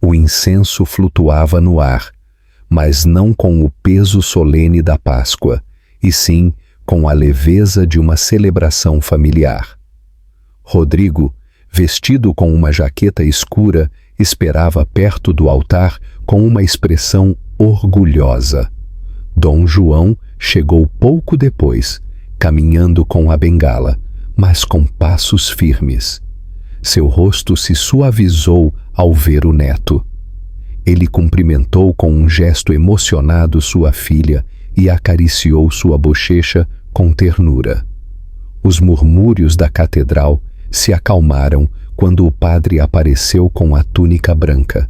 O incenso flutuava no ar, mas não com o peso solene da Páscoa, e sim com a leveza de uma celebração familiar. Rodrigo, vestido com uma jaqueta escura, esperava perto do altar com uma expressão orgulhosa. Dom João chegou pouco depois, caminhando com a bengala, mas com passos firmes. Seu rosto se suavizou ao ver o neto. Ele cumprimentou com um gesto emocionado sua filha e acariciou sua bochecha com ternura. Os murmúrios da catedral se acalmaram quando o padre apareceu com a túnica branca.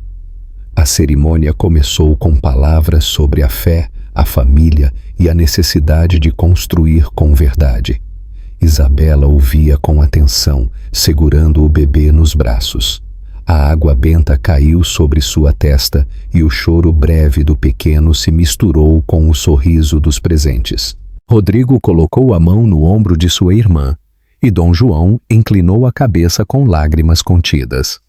A cerimônia começou com palavras sobre a fé, a família e a necessidade de construir com verdade. Isabela ouvia com atenção, segurando o bebê nos braços. A água benta caiu sobre sua testa e o choro breve do pequeno se misturou com o sorriso dos presentes. Rodrigo colocou a mão no ombro de sua irmã e Dom João inclinou a cabeça com lágrimas contidas.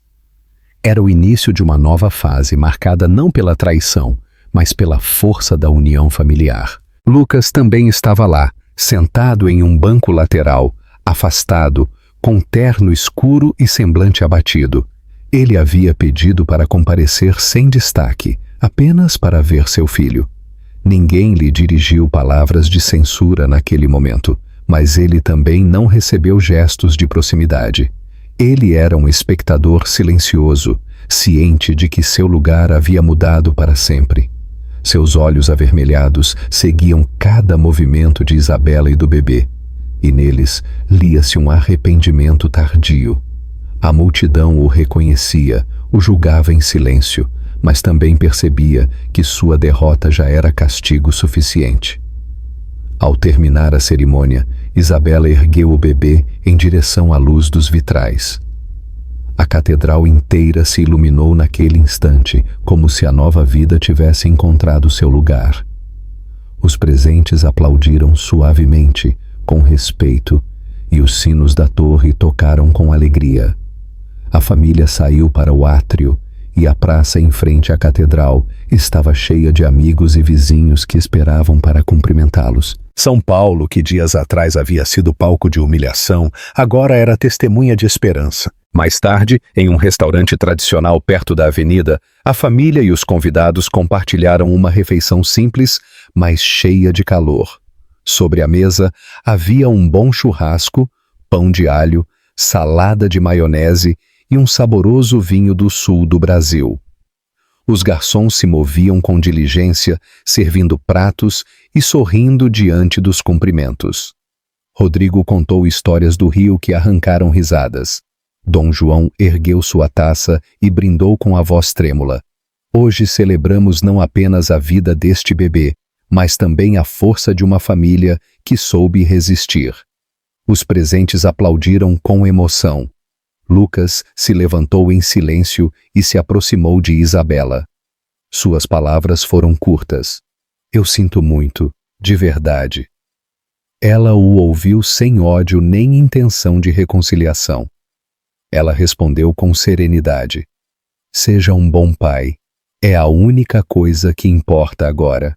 Era o início de uma nova fase marcada não pela traição, mas pela força da união familiar. Lucas também estava lá, sentado em um banco lateral, afastado, com terno escuro e semblante abatido. Ele havia pedido para comparecer sem destaque, apenas para ver seu filho. Ninguém lhe dirigiu palavras de censura naquele momento, mas ele também não recebeu gestos de proximidade. Ele era um espectador silencioso, ciente de que seu lugar havia mudado para sempre. Seus olhos avermelhados seguiam cada movimento de Isabela e do bebê, e neles lia-se um arrependimento tardio. A multidão o reconhecia, o julgava em silêncio, mas também percebia que sua derrota já era castigo suficiente. Ao terminar a cerimônia, Isabela ergueu o bebê em direção à luz dos vitrais. A catedral inteira se iluminou naquele instante, como se a nova vida tivesse encontrado seu lugar. Os presentes aplaudiram suavemente, com respeito, e os sinos da torre tocaram com alegria. A família saiu para o átrio, e a praça em frente à catedral estava cheia de amigos e vizinhos que esperavam para cumprimentá-los. São Paulo, que dias atrás havia sido palco de humilhação, agora era testemunha de esperança. Mais tarde, em um restaurante tradicional perto da avenida, a família e os convidados compartilharam uma refeição simples, mas cheia de calor. Sobre a mesa havia um bom churrasco, pão de alho, salada de maionese e um saboroso vinho do sul do Brasil. Os garçons se moviam com diligência, servindo pratos e sorrindo diante dos cumprimentos. Rodrigo contou histórias do Rio que arrancaram risadas. Dom João ergueu sua taça e brindou com a voz trêmula. Hoje celebramos não apenas a vida deste bebê, mas também a força de uma família que soube resistir. Os presentes aplaudiram com emoção. Lucas se levantou em silêncio e se aproximou de Isabela. Suas palavras foram curtas. Eu sinto muito, de verdade. Ela o ouviu sem ódio nem intenção de reconciliação. Ela respondeu com serenidade. Seja um bom pai. É a única coisa que importa agora.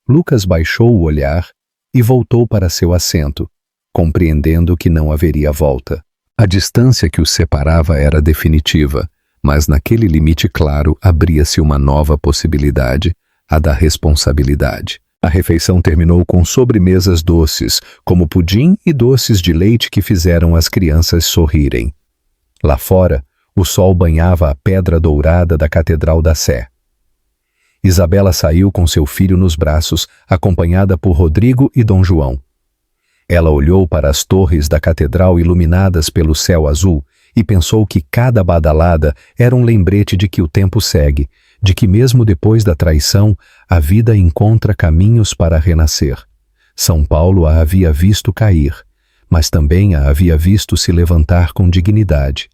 Lucas baixou o olhar e voltou para seu assento, compreendendo que não haveria volta. A distância que os separava era definitiva, mas naquele limite claro abria-se uma nova possibilidade, a da responsabilidade. A refeição terminou com sobremesas doces, como pudim e doces de leite que fizeram as crianças sorrirem. Lá fora, o sol banhava a pedra dourada da Catedral da Sé. Isabela saiu com seu filho nos braços, acompanhada por Rodrigo e Dom João. Ela olhou para as torres da catedral iluminadas pelo céu azul e pensou que cada badalada era um lembrete de que o tempo segue, de que mesmo depois da traição, a vida encontra caminhos para renascer. São Paulo a havia visto cair, mas também a havia visto se levantar com dignidade.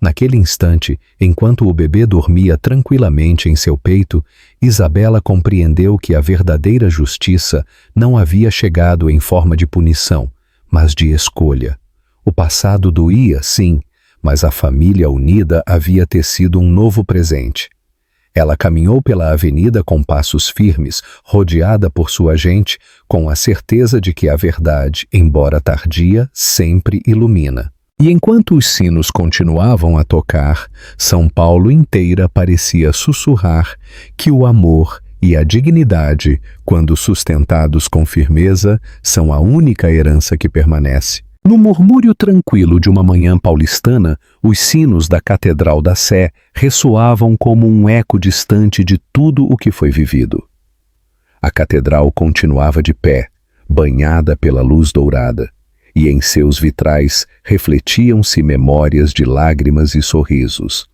Naquele instante, enquanto o bebê dormia tranquilamente em seu peito, Isabela compreendeu que a verdadeira justiça não havia chegado em forma de punição, mas de escolha. O passado doía, sim, mas a família unida havia tecido um novo presente. Ela caminhou pela avenida com passos firmes, rodeada por sua gente, com a certeza de que a verdade, embora tardia, sempre ilumina. E enquanto os sinos continuavam a tocar, São Paulo inteira parecia sussurrar que o amor e a dignidade, quando sustentados com firmeza, são a única herança que permanece. No murmúrio tranquilo de uma manhã paulistana, os sinos da Catedral da Sé ressoavam como um eco distante de tudo o que foi vivido. A catedral continuava de pé, banhada pela luz dourada, e em seus vitrais refletiam-se memórias de lágrimas e sorrisos.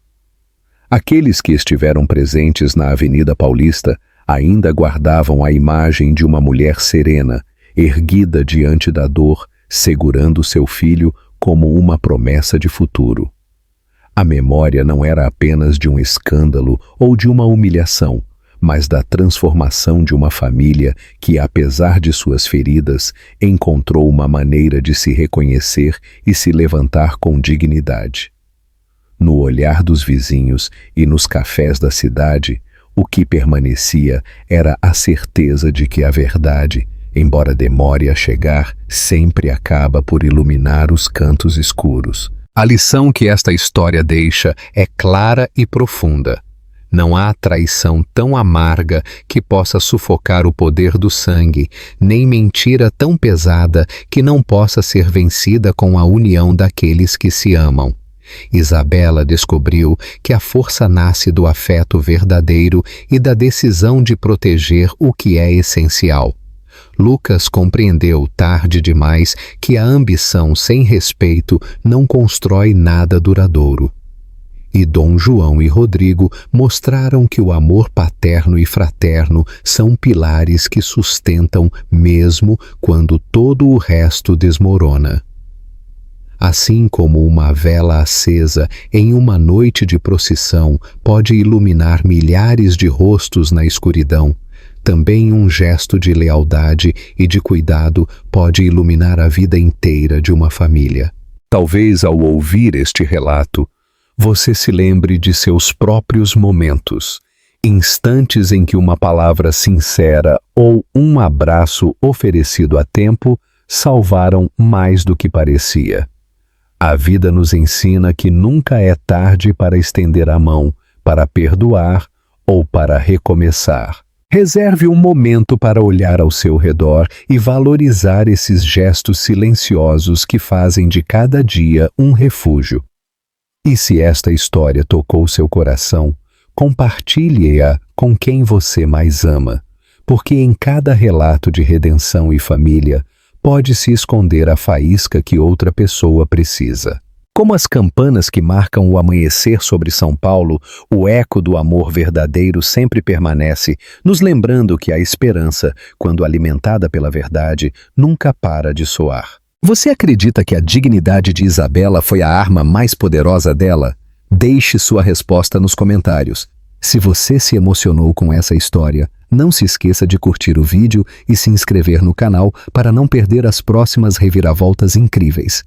Aqueles que estiveram presentes na Avenida Paulista ainda guardavam a imagem de uma mulher serena, erguida diante da dor, segurando seu filho como uma promessa de futuro. A memória não era apenas de um escândalo ou de uma humilhação, mas da transformação de uma família que, apesar de suas feridas, encontrou uma maneira de se reconhecer e se levantar com dignidade. No olhar dos vizinhos e nos cafés da cidade, o que permanecia era a certeza de que a verdade, embora demore a chegar, sempre acaba por iluminar os cantos escuros. A lição que esta história deixa é clara e profunda. Não há traição tão amarga que possa sufocar o poder do sangue, nem mentira tão pesada que não possa ser vencida com a união daqueles que se amam. Isabela descobriu que a força nasce do afeto verdadeiro e da decisão de proteger o que é essencial. Lucas compreendeu tarde demais que a ambição sem respeito não constrói nada duradouro. E Dom João e Rodrigo mostraram que o amor paterno e fraterno são pilares que sustentam mesmo quando todo o resto desmorona. Assim como uma vela acesa em uma noite de procissão pode iluminar milhares de rostos na escuridão, também um gesto de lealdade e de cuidado pode iluminar a vida inteira de uma família. Talvez ao ouvir este relato, você se lembre de seus próprios momentos, instantes em que uma palavra sincera ou um abraço oferecido a tempo salvaram mais do que parecia. A vida nos ensina que nunca é tarde para estender a mão, para perdoar ou para recomeçar. Reserve um momento para olhar ao seu redor e valorizar esses gestos silenciosos que fazem de cada dia um refúgio. E se esta história tocou seu coração, compartilhe-a com quem você mais ama, porque em cada relato de redenção e família pode se esconder a faísca que outra pessoa precisa. Como as campanas que marcam o amanhecer sobre São Paulo, o eco do amor verdadeiro sempre permanece, nos lembrando que a esperança, quando alimentada pela verdade, nunca para de soar. Você acredita que a dignidade de Isabela foi a arma mais poderosa dela? Deixe sua resposta nos comentários. Se você se emocionou com essa história, não se esqueça de curtir o vídeo e se inscrever no canal para não perder as próximas reviravoltas incríveis.